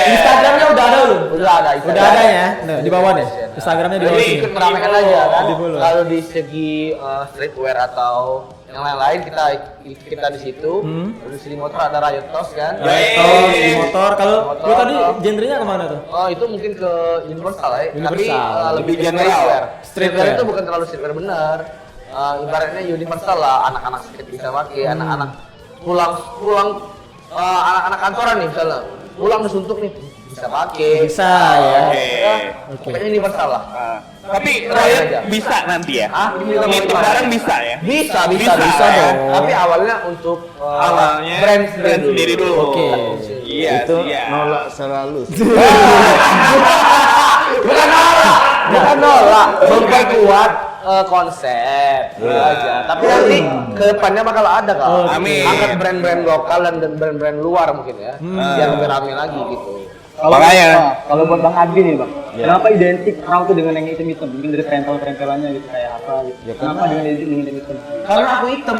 Instagramnya udah ada belum? Udah ada. Udah ada ya. Nah, di bawah nih. Instagramnya di bawah Jadi sini. ikut meramaikan aja kan. Di bawah. Kalau di segi streetwear atau yang lain-lain kita di situ. Terus di motor ada Riot Toss kan. Di motor. Kalau lu tadi genrenya kemana tuh? Oh itu mungkin ke universal ya. Tapi Universal. lebih Lebih general. streetwear. Streetwear. Itu bukan terlalu streetwear benar. Ibaratnya universal lah. Anak-anak street bisa pakai. Anak-anak pulang anak-anak kantoran nih misalnya. Pulang disuntuk nih bisa pakai. Bisa ya. Oke. Pokoknya universal lah. Tapi Riot bisa nanti ya? Itu barang bisa ya? Bisa ya? dong. Tapi awalnya untuk Awalnya brand sendiri dulu. Oke. Iya, Itu iya. nolak selalu. bukan nolak, memperkuat konsep aja. Tapi nanti ke depannya bakal ada kak. Amin. Angkat brand-brand lokal dan brand-brand luar mungkin ya, biar lebih rame lagi gitu. Kalau buat Bang Agi nih Bang, kenapa identik Raw tuh dengan yang hitam-hitam? Mungkin dari tempel-tempelannya gitu kayak apa gitu. Ya, Kenapa dengan identik dengan hitam? Karena aku hitam.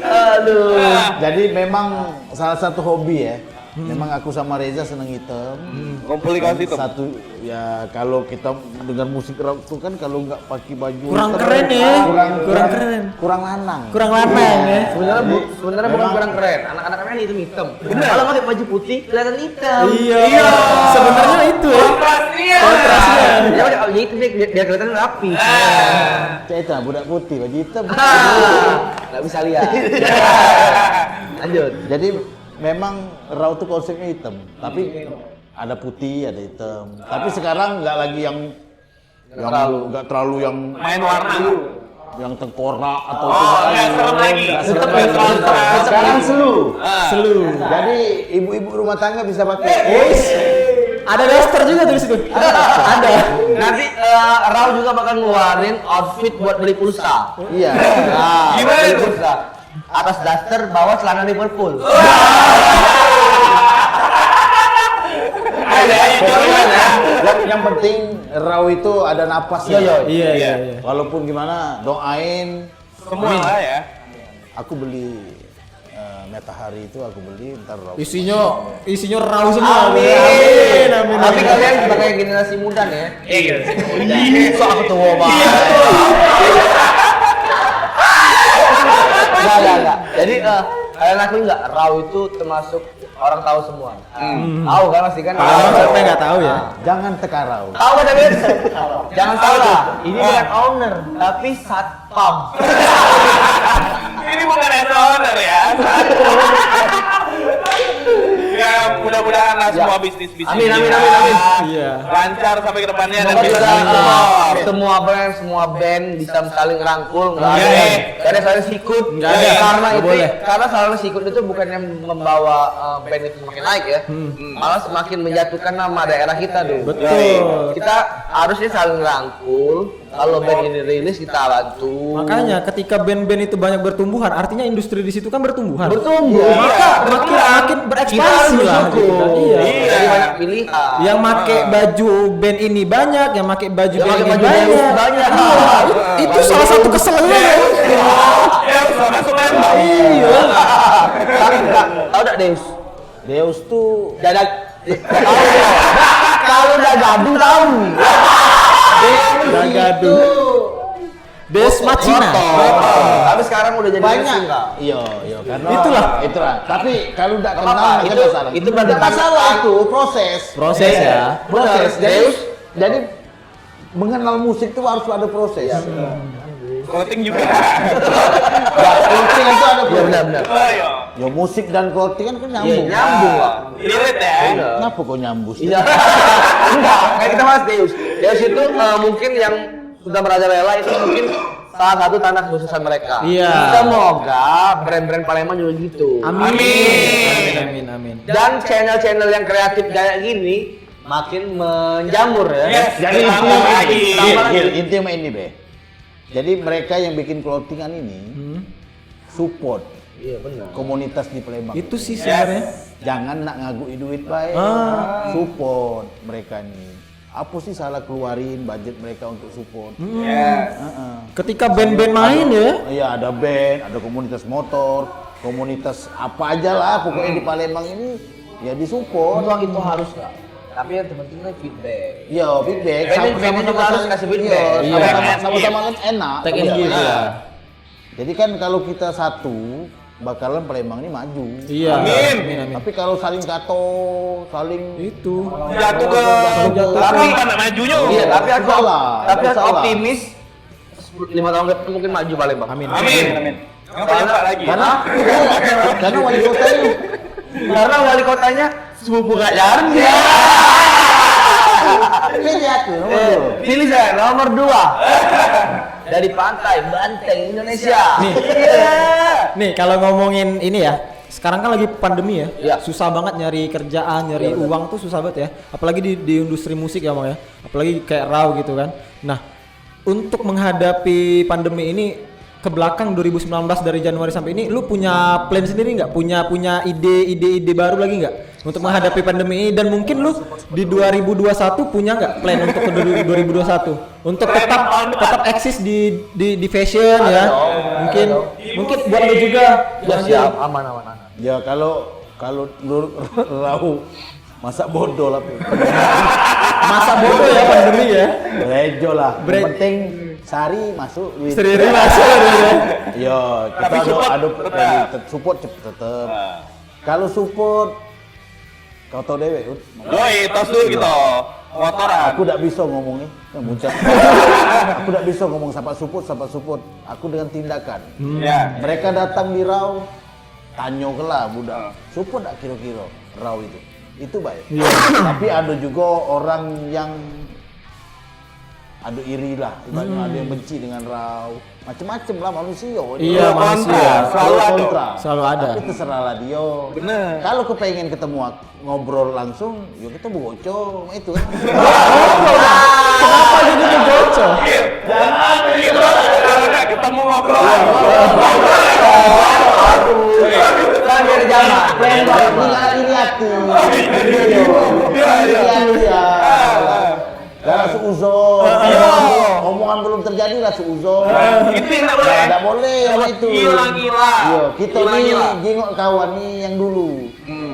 Aduh. Jadi memang salah satu hobi ya. Memang aku sama Reza seneng hitam. Komunikasi itu. Satu ya kalau kita dengar musik rock tuh kan kalau nggak pakai baju Kurang hitam, keren ya. kurang keren. kurang lanang. Kurang lanang ya. Sebenarnya bukan kurang keren. Anak-anak kan hitam. Kalau pakai baju putih kelihatan hitam. Iya. Sebenarnya itu ya. Kontrasnya. Ya udah itu biar kelihatan rapi. Ceta budak putih baju hitam. Nggak bisa lihat. Lanjut. Jadi memang raw tuh konsepnya hitam, tapi ada putih, ada hitam. Tapi sekarang nggak lagi yang nggak terlalu yang Main warna. yang tengkorak atau Nggak serem lagi. sekarang selu. Selu. Jadi ibu-ibu rumah tangga bisa pakai. Ada daster juga tuh di situ. Ada. Nanti Raw juga bakal ngeluarin outfit buat beli pulsa. Iya. Nah, Gimana beli tuh? pulsa. Atas daster, bawah celana Liverpool. Yang penting raw itu ada napasnya. Iya. Walaupun gimana, doain. Semua lah ya. Aku beli Matahari itu aku beli ntar raw. Isinya raw semua. Amin. Amin. Tapi kalian sebagai generasi muda nih ya. Iya. So aku tua banget. Enggak. Jadi kalian akui nggak raw itu termasuk orang tahu semua. Tahu kan pasti kan? Siapa yang nggak tahu ya? Jangan teka raw. Tahu kan David? Jangan salah. Ini bukan owner, tapi satpam. Ini bukan owner ya. Ya mudah-mudahan lah semua bisnis-bisnis Amin. Iya. lancar sampai ke depannya dan Semoga bisa bisa semua band bisa saling rangkul, nggak ada saling sikut. Nggak ada. Karena saling sikut itu bukannya membawa band itu semakin naik ya, malah semakin menjatuhkan nama daerah kita dulu. Betul. Kita harusnya saling rangkul. Kalau band ini rilis kita bantu. Makanya ketika band-band itu banyak bertumbuhan, artinya industri di situ kan bertumbuhan. Bertumbuh. Maka makin berekspansi lah. Gitu kan. Iya. Jadi banyak pilihan. Yang make baju band ini banyak, yang make baju band ini baju banyak. Deus banyak. Itu salah satu keselengan. ya masuk lembang. Iya. Tahu enggak Deus? Deus tuh Dadak. Kalau udah gaduh tahu. Udah gaduh. Deus Machina. Tapi sekarang udah jadi banyak. mesin, Kak. Iya, karena Itulah. Tapi kalau udah kenal apa-apa, nggak itu- ada masalah. itu berarti Nggak masalah itu proses. Proses ya. Proses. Deus. Jadi mengenal musik itu harus ada proses. Clothing juga. Clothing itu ada Iya proses. benar. Oh iya. Ya musik dan clothing kan nyambung. Iya, nyambung, Kak. Relate ya. Kenapa kok nyambung sih? Iya. Enggak, kayak kita bahas Deus. Deus itu mungkin yang sudah merajalela itu mungkin salah satu tanda kesuksesan mereka. Iya. Semoga brand-brand Palembang juga gitu. Amin. Dan channel-channel yang kreatif kayak gini makin menjamur ya. Yes. Jadi Tambah lagi. intinya ini be. Jadi mereka yang bikin clothingan ini support Iya benar. komunitas di Palembang. Itu sih sebenarnya. Jangan nak ngagui duit baik. Support mereka ini. Apa sih salah keluarin budget mereka untuk support? Yes. Ketika band-band main ya. Iya ada band, ada komunitas motor, komunitas apa aja lah pokoknya di Palembang ini ya disupport. Uang itu harus Kak. Tapi yang terpenting kan feedback. Iya feedback. Band juga harus kasih feedback. Iya. Sama-sama kan enak. Take and give ya. Jadi kan kalau kita satu bakalan Palembang ini maju. Iya. Amin. Tapi kalau saling kato, saling Itu. Jatuh ke Tapi mana majunya? iya, tapi aku Salah, tapi aku salah. optimis 5 tahun ke depan mungkin maju Palembang. Amin. Ngapain Pak lagi? karena wali kotanya Karena wali kotanya sepupu Kak Jarn. pilih aku Pilih saya nomor 2 dari pantai Banteng Indonesia. Nih kalau ngomongin ini ya, sekarang kan lagi pandemi ya, Iya. susah banget nyari kerjaan, nyari uang tuh susah banget ya. Apalagi di industri musik ya Bang ya, apalagi kayak raw gitu kan. Nah, untuk menghadapi pandemi ini ke belakang 2019 dari Januari sampai ini, lu punya plan sendiri nggak? Punya ide baru lagi nggak untuk menghadapi pandemi ini? Dan mungkin lu di 2021 punya nggak plan untuk ke 2021 untuk tetap eksis di fashion ya? Mungkin buat lu juga. Ya siap, aman. ya kalau Rau masa bodoh lah Masa bodoh ya pandemi ya. Rejo lah yang penting Sari masuk duit. Sendiri masuk ya. Yo, Tapi kita support ada support tetap. Kalau support kau tahu dewe, Doi, tos dulu gitu. Motoran. aku tidak bisa ngomongnya, muncul. Aku tidak bisa ngomong sama support. Aku dengan tindakan. Ya. Mereka datang di Rau, tanyo kelah budak. Support tak kira-kira Rau itu baik. Tapi ada juga orang yang ada iri lah, ibaratnya ada yang benci dengan Rau, macem-macem lah manusia. Iya, manusia. Selalu kontra. Selalu ada. Tapi terserahlah dia. Bener. Kalau kepengen ketemu ngobrol langsung, ya kita bocor itu kan. Kenapa jadi bocor? Kalau nggak ketemu ngobrol. Kan biar zaman. Ini hati. Iya. Jangan seuzon. Ngomong pemahaman belum terjadi lah seuzon. Itu yang nggak boleh. Nggak boleh sama itu. Gila. Iya, kita Gila. nih jengok kawan nih yang dulu.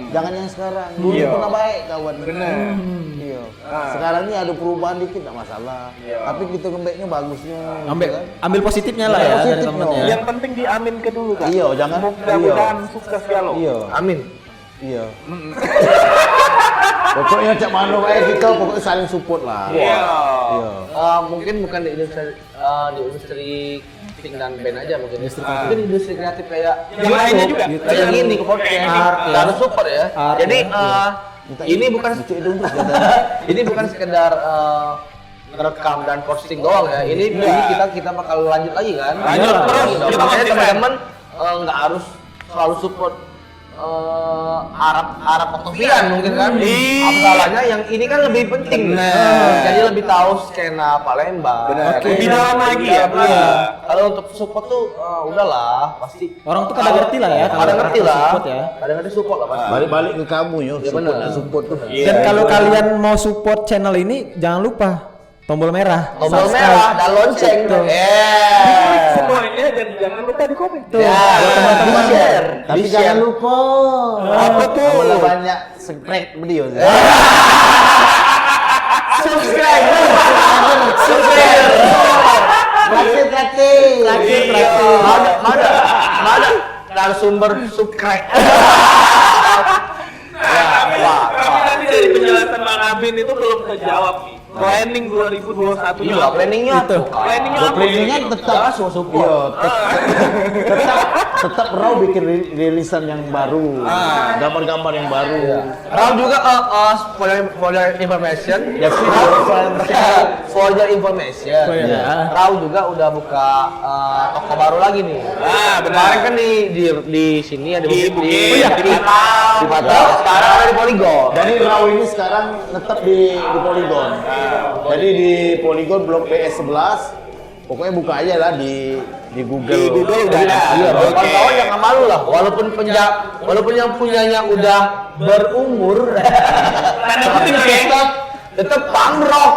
Jangan yang sekarang. Dulu Iya. pernah baik kawan. Bener. Iya. Sekarang ini ada perubahan dikit nggak masalah. Tapi kita comebacknya bagusnya. Ambil gitu kan. ambil positifnya lah Iya, ya dari positifnya. temennya. Yang penting diaminkan dulu kan. Iya, jangan. Mudah-mudahan sukses ya lo. Iya. Amin. Iya. Pokoknya cak mana kita pokoknya saling support lah. Iya. Iya. Mungkin bukan di industri acting dan band aja mungkin. Mungkin di industri kreatif kayak Yang lainnya juga. Kayak gini ke podcast. Art, ya. Harus support ya. Art, Jadi ini bukan ini bukan sekedar rekam dan posting doang ya. Ini kita bakal lanjut lagi kan. Lanjut terus. Kita Makanya konsisten. teman-teman nggak harus selalu support Arab Octavian mungkin kan. Iya. Apa salahnya yang ini kan lebih penting. Jadi lebih tahu skena Palembang. Benar. Oke. Lebih dalam lagi ya. Iya. Kalau untuk support tuh udahlah pasti. Orang tuh pada ngerti lah ya kalau Pada ngerti lah. support ya. Pada ngerti support lah pasti. Balik-balik ke kamu yo, Ya, support benar. dan support tuh. Dan kalau kalian mau support channel ini jangan lupa tombol merah. Tombol subscribe. merah dan lonceng. Tuh. Semua ini dan jangan lupa di komen. Ya, teman-teman share. Tapi Di jangan share. lupa. Apa tuh? Kalau banyak subscribe video. Subscribe. Praktis. Mana narasumber subscribe. Tapi tadi dari penjelasan Bang Abin itu belum terjawab nih. Planning 2021 nya Iya, planningnya Itu. Planningnya apa? Planningnya tetap semua support. tetap raw bikin rilisan yang baru, gambar-gambar yang baru. Raw juga for your information. Ya, For your information. Oh, iya. Raw juga udah buka toko baru lagi nih. Ah, benar. Kemarin kan di sini ada Di Bukit, di Patau. di Patau. Sekarang ada di Poligon. Jadi raw ini sekarang tetap di Polygon. Jadi di Polygon Blok PS 11. Pokoknya buka aja lah di Google. Di Google udah ada. Iya, Oke. kawan-kawan jangan malu lah. Walaupun yang punyanya udah berumur, Tanda kutip ya. tetap punk rock.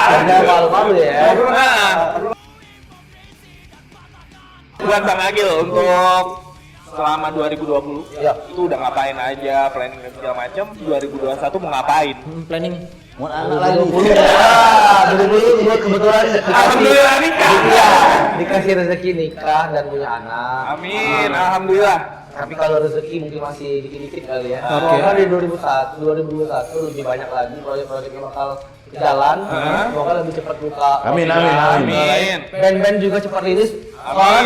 Jangan malu-malu ya. Buat Bang Agil untuk selama 2020 Ya. itu udah ngapain aja, planning dan segala macam. 2021 mau ngapain? Planning. Mau anak lagi. Dulu gue kebetulan Alhamdulillah nikah. Iya, dikasih rezeki nikah dan punya anak. Amin, alhamdulillah. Tapi kalau rezeki mungkin masih dikit-dikit kali ya. Oke. Semoga di 2021 lebih banyak lagi proyek-proyek yang bakal jalan. Semoga lebih cepat buka. Amin, opening. amin, amin. Amin. Band-band juga cepat rilis. Soalnya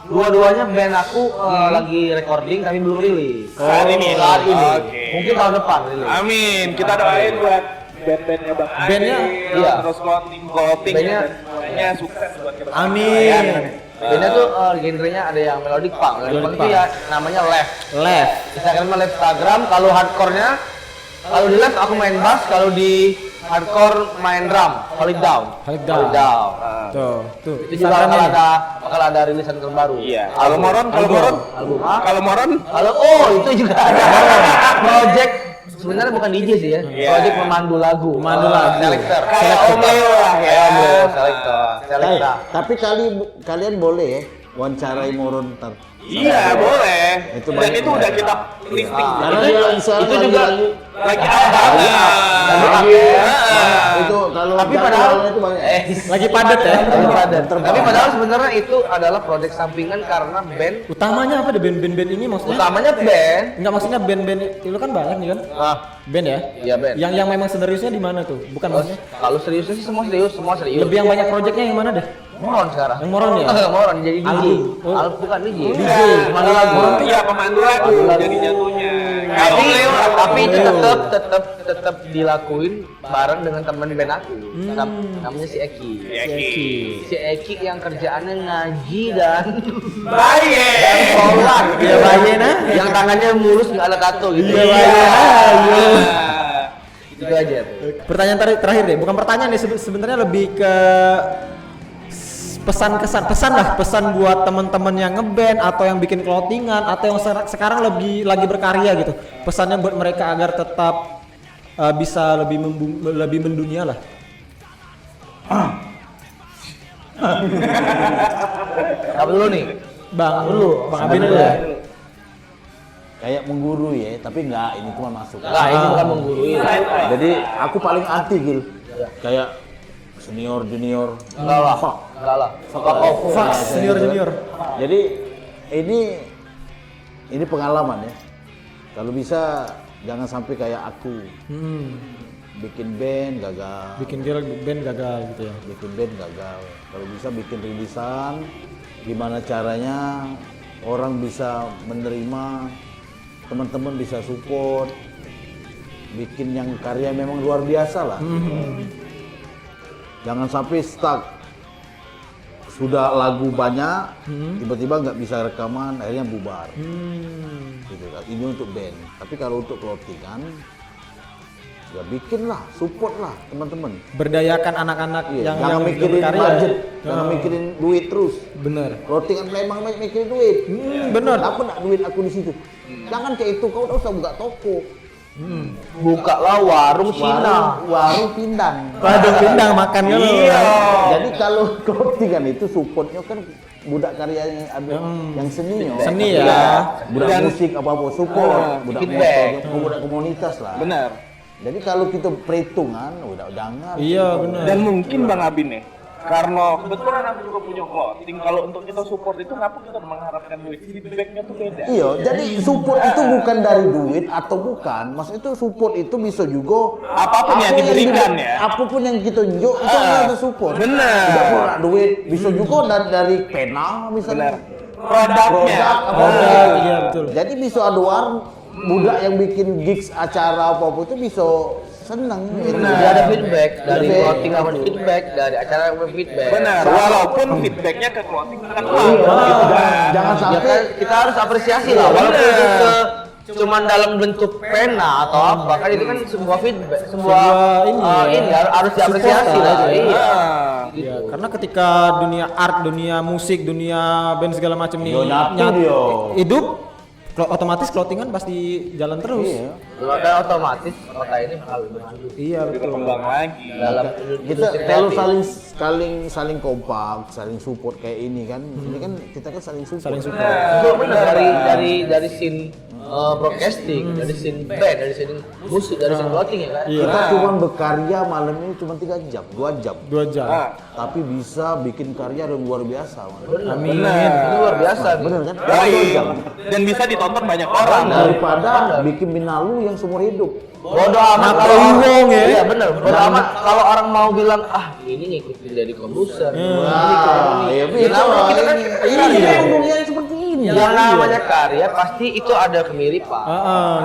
dua-duanya band aku lagi recording tapi belum rilis. Saat ini. Saat ini. Oke. Mungkin tahun depan rilis. Amin. Kita doain buat band-bandnya Bang Agil, Bandnya, iya. terus clothing Bandnya, dan semuanya sukses buat kita. Amin. Bandnya tuh genrenya ada yang melodic punk. Melodic punk itu ya namanya left. Left. Instagram, kalau hardcore-nya kalau di left aku main bass, kalau di hardcore main drum, Hold It Down. Hold It Down. Tuh. Itu juga bakal ada rilisan terbaru. Iya. Kalau Moron, album. kalau Moron, Kalau itu juga ada. Project sebenarnya bukan DJ sih ya. Iya. Project pemandu lagu. Pemandu lagu. Selector. kayak Om Leo lah ya. Kayak Om Leo, selector. Selector. Tapi kalian boleh ya wawancarai Moron ntar. Iya, boleh. Itu Dan banyak. itu udah kita listing. Karena dia sekarang itu juga Lagi apa? itu kalau Tapi padahal itu banyak. Lagi padat ya. Lagi padat. Tapi padahal sebenarnya itu adalah project sampingan karena band Utamanya apa deh band-band ini maksudnya? utamanya band. Enggak maksudnya band-band itu kan banyak nih kan? Band ya? Iya, band. Yang memang seriusnya di mana tuh? Bukan maksudnya? Kalau seriusnya sih semua serius. Lebih yang banyak projectnya yang mana deh? Moron sekarang. Yang Moron ya? Moron jadi DJ. Album. Oh. Bukan DJ. DJ. Pemandu lagu. Iya, pemandu lagu Pemandu lagu. jadi jatuhnya. Kayak Tapi Om Leo lah. tapi itu tetap dilakuin bareng dengan teman band aku. Namanya si Eki. Eki. Si Eki yang kerjaannya ngaji dan Baik. sholat. Iya, bayi, nah. Yang tangannya mulus nggak ada tato gitu. Iya, bayi, Itu aja tuh. Pertanyaan terakhir deh, bukan pertanyaan nih sebenarnya lebih ke pesan buat teman-teman yang ngeband atau yang bikin clothingan atau yang sekarang lagi berkarya gitu. Pesannya buat mereka agar tetap bisa lebih mendunia lah. Apa dulu nih? Bang Abin dulu ya. Kayak menggurui ya, tapi enggak, ini cuma masuk. Enggak, ini bukan menggurui. Jadi aku paling anti Gil. Kayak senior junior. Enggak lah. Enggak lah. Fuck senior. Jadi ini pengalaman ya. Kalau bisa jangan sampai kayak aku. Bikin band gagal. Bikin band gagal gitu ya. Bikin band gagal. Kalau bisa bikin rilisan, gimana caranya orang bisa menerima, teman-teman bisa support, bikin yang karya memang luar biasa lah. Jangan sampai stuck. Sudah lagu banyak, tiba-tiba nggak bisa rekaman, akhirnya bubar. Gitu kan. Ini untuk band. Tapi kalau untuk clothingan, ya bikinlah, support lah teman-teman. Berdayakan anak-anak yang jangan mikirin berkarya. budget, jangan mikirin duit terus. Bener. Clothingan memang mikirin duit. Bener. Apa nak duit aku di situ? Jangan kayak itu, kau udah usah buka toko. Bukalah warung Cina. Warung pindang. Waduh pindang makan kan. Iya. Jadi kalau clothingan itu supportnya kan budak karya yang ada yang seni Seni ya. Budak musik apa support, budak feedback. motor, budak komunitas lah. Benar. Jadi kalau kita perhitungan udah jangan. Iya benar. Dan mungkin Bang Abin nih, karena kebetulan aku juga punya clothing, kalau untuk kita support itu ngapa kita mengharapkan duit, feedbacknya tuh beda. Iya, jadi support itu bukan dari duit atau bukan. Maksudnya itu support itu bisa juga Apapun yang diberikan ya. Apapun yang kita tunjuk itu ada support. Benar. Tidak perlu duit, bisa juga dari pena misalnya. Produknya. Produk. Iya betul. Jadi bisa ada warung budak yang bikin gigs acara apa-apa itu bisa seneng. Jadi ada feedback dari clothing apa feedback, dari acara apa feedback. Benar, walaupun feedbacknya ke clothing bukan uang. Jangan Ya sampai kan kita harus apresiasi lah, walaupun itu cuman dalam bentuk pena atau apa kan itu kan sebuah feedback, sebuah ini harus diapresiasi lah. Iya. Ya, karena ketika dunia art, dunia musik, dunia band segala macam nih hidup, otomatis clothingan pasti jalan terus. Iya. Dan otomatis kota ini bakal bermaju. Iya betul. Berkembang lagi. Dalam kita kalau saling kompak, saling support kayak ini kan. Ini kan kita kan saling support. Saling support. itu benar dari scene broadcasting, dari scene band, dari scene musik, dari scene clothing ya kan. Iya. Kita cuma berkarya malam ini cuma 3 jam, 2 jam. 2 jam. Tapi bisa bikin karya yang luar biasa. Amin. Ini luar biasa. Bener kan? Baik. 2 jam. Dan bisa ditonton banyak orang. Daripada bikin binalu yang seumur hidup. Bodoh amat Apa uang ya? Iya benar. Bodoh amat kalau orang mau bilang ini ngikutin jadi produser. Ya bisa. Ini dunia seperti ini. Yang namanya karya pasti itu ada kemiripan.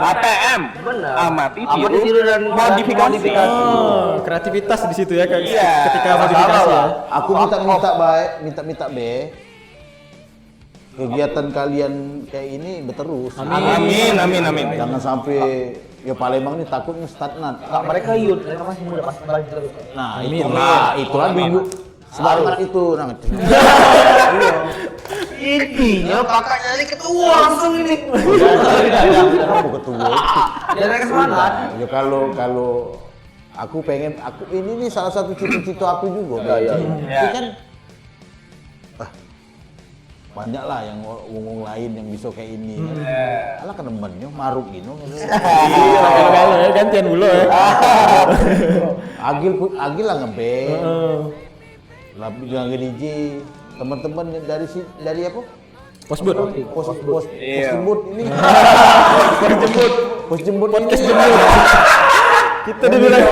ATM. Benar. Amati, Amati, tiru, tiru dan modifikasi. Kreativitas di situ ya kayak Iya. ketika modifikasi ya. Aku minta be. Kegiatan kalian kayak ini berterus. Amin. Jangan sampai ya Palembang ini takutnya stagnan. Nah, mereka youth, mereka masih muda, pasti balik terus. Nah, itu lagi yuk. Semangat itu Intinya kakaknya ini ketua langsung ini. Kamu ketua. Jangan mereka semangat. Ya kalau aku pengen ini salah satu cita-cita aku juga. Iya. Tapi kan banyak lah yang ngomong lain yang bisa kayak ini kan. Alah kan temennya maruk gitu. Kalau ya gantian dulu ya. Agil lah ngebe. Tapi jangan gini teman-teman dari apa? Posbud. Pos jemput ini. Pos jemput Podcast ini. jemput. Kita dibilang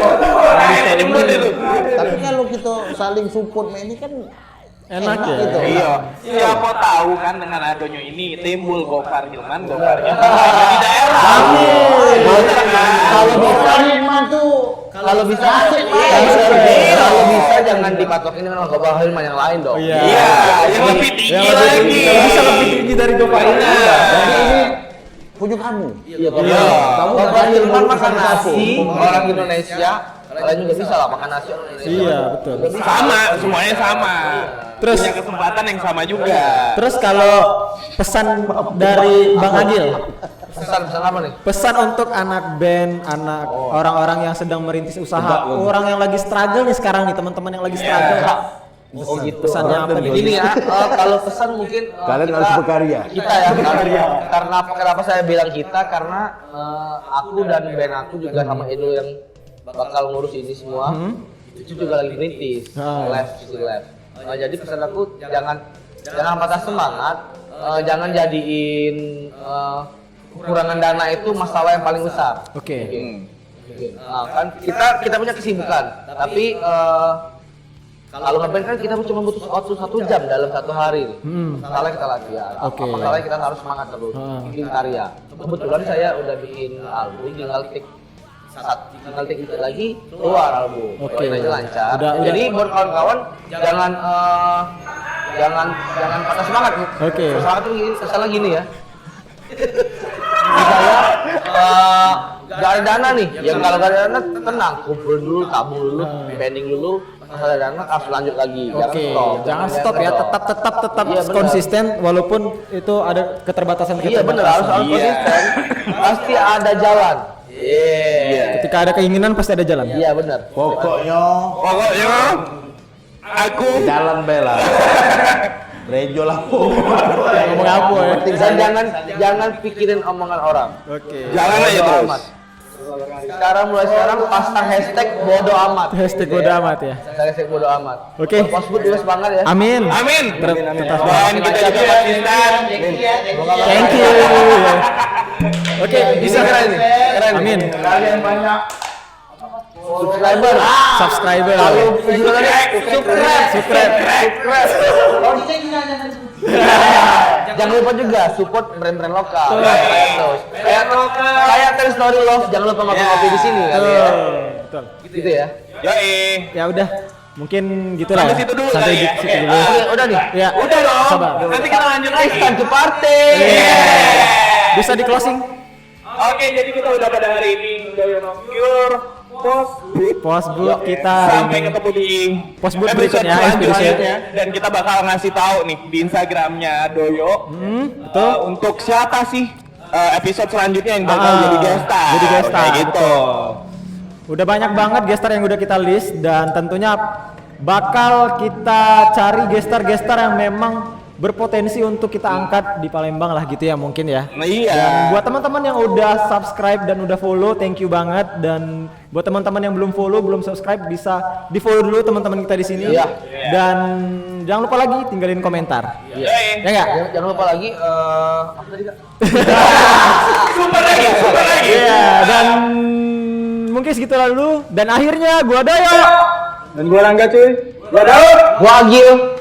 Tapi kalau kita saling support ini kan enak ya. gitu. Iya. Siapa tahu kan dengan adanya ini timbul Gofar Hilman, Gofarnya di daerah. Kalau bisa Hilman tuh Kalau bisa, jangan dipatokin dengan Gofar Hilman yang lain dong. Iya. Iya, yang lebih tinggi lagi. Bisa lebih tinggi dari Gofar Hilman. Jadi ini punya kamu. Iya. Kamu Gofar nggak Hilman mau makan pesan nasi, orang Indonesia Kalian juga bisa lah makan nasi. Iya, betul. Sama, semuanya sama. Terus Punya kesempatan yang sama juga. terus kalau pesan dari Bang Agil, Pesan apa nih? pesan untuk anak band, anak orang-orang yang sedang merintis usaha, orang yang lagi struggle nih sekarang nih, teman-teman yang lagi struggle. Oh gitu. Pesannya apa nih? Ini ya, kalau pesan mungkin Kalian harus berkarya. Kita ya, karena kenapa saya bilang kita karena aku dan band aku juga sama Edo yang bakal ngurus ini semua, itu juga lagi merintis, live. Jadi pesan aku jangan patah semangat, jangan jadiin kekurangan dana itu masalah yang paling besar. Oke. Nah, kan kita punya kesibukan, tapi kalau ngeband kan kita cuma butuh waktu 1 jam dalam 1 hari. Masalah kita latihan. Oke. Masalahnya kita harus semangat terus bikin karya. Kebetulan saya udah bikin album, tinggal tik itu lagi keluar album. Oke. Doain aja lancar. Udah. Jadi buat kawan-kawan jangan patah semangat. Oke. Semangat tuh misalnya gini ya. Misalnya gak ada dana nih, yang kalau gak ada dana tenang, kumpul dulu, tabung dulu, pending dulu, pas ada dana harus lanjut lagi. Oke, jangan stop ya, tetap Iya, benar. konsisten walaupun itu ada keterbatasan. Iya bener, harus konsisten. Pasti ada jalan. Iya. Ketika ada keinginan pasti ada jalan. Iya bener. Pokoknya aku jalan bela. Rejo lah. Ngomong apa ya? Dan jangan pikirin omongan orang. Oke. jalan aja Bodo terus. amat. Mulai sekarang pasang hashtag bodo amat. Hashtag bodo amat ya. Hashtag bodo amat. Oke. Posbud juga semangat ya. Amin. Amin. Tetap Dan kita juga konsisten. Thank you. Oke, bisa Keren nih. Keren. Amin. Kalian banyak subscriber. Subscriber. Kalau subscribe. Jangan lupa juga support brand-brand lokal. Kayak Tell Story Love, jangan lupa ngopi-ngopi di sini kali ya. Betul. Gitu ya. Yoi. Ya udah, mungkin gitulah. Sampai ya. situ dulu Sampai kali di ya. situ dulu. Oke, udah nih. Ya. Udah dong. Sabar. Nanti kita lanjut lagi. Time to party. Bisa di closing? Oke, jadi kita udah pada hari ini Doyono Cure Postboot kita sampai ini. ketemu di Postboot episode berikutnya, selanjutnya. Dan kita bakal ngasih tahu nih di Instagramnya Doyo Betul. untuk siapa sih episode selanjutnya yang bakal jadi gestar. Jadi gestar, Kayak gitu. Udah banyak banget gestar yang udah kita list dan tentunya bakal kita cari gestar-gestar yang memang berpotensi untuk kita angkat di Palembang lah gitu ya mungkin ya. Nah, iya. Dan buat teman-teman yang udah subscribe dan udah follow, thank you banget. Dan buat teman-teman yang belum follow, belum subscribe, bisa di follow dulu teman-teman kita di sini. Iya. Dan jangan lupa lagi tinggalin komentar. Yoi. Ya nggak? Jangan lupa lagi apa tadi Kak? Super lagi. Iya. Dan mungkin segitu dulu. Dan akhirnya gua Doyo. Dan gua Rangga cuy. Gua Daud. Gua Agil.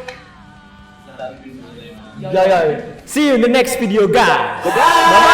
Ya. See you in the next video guys. Bye.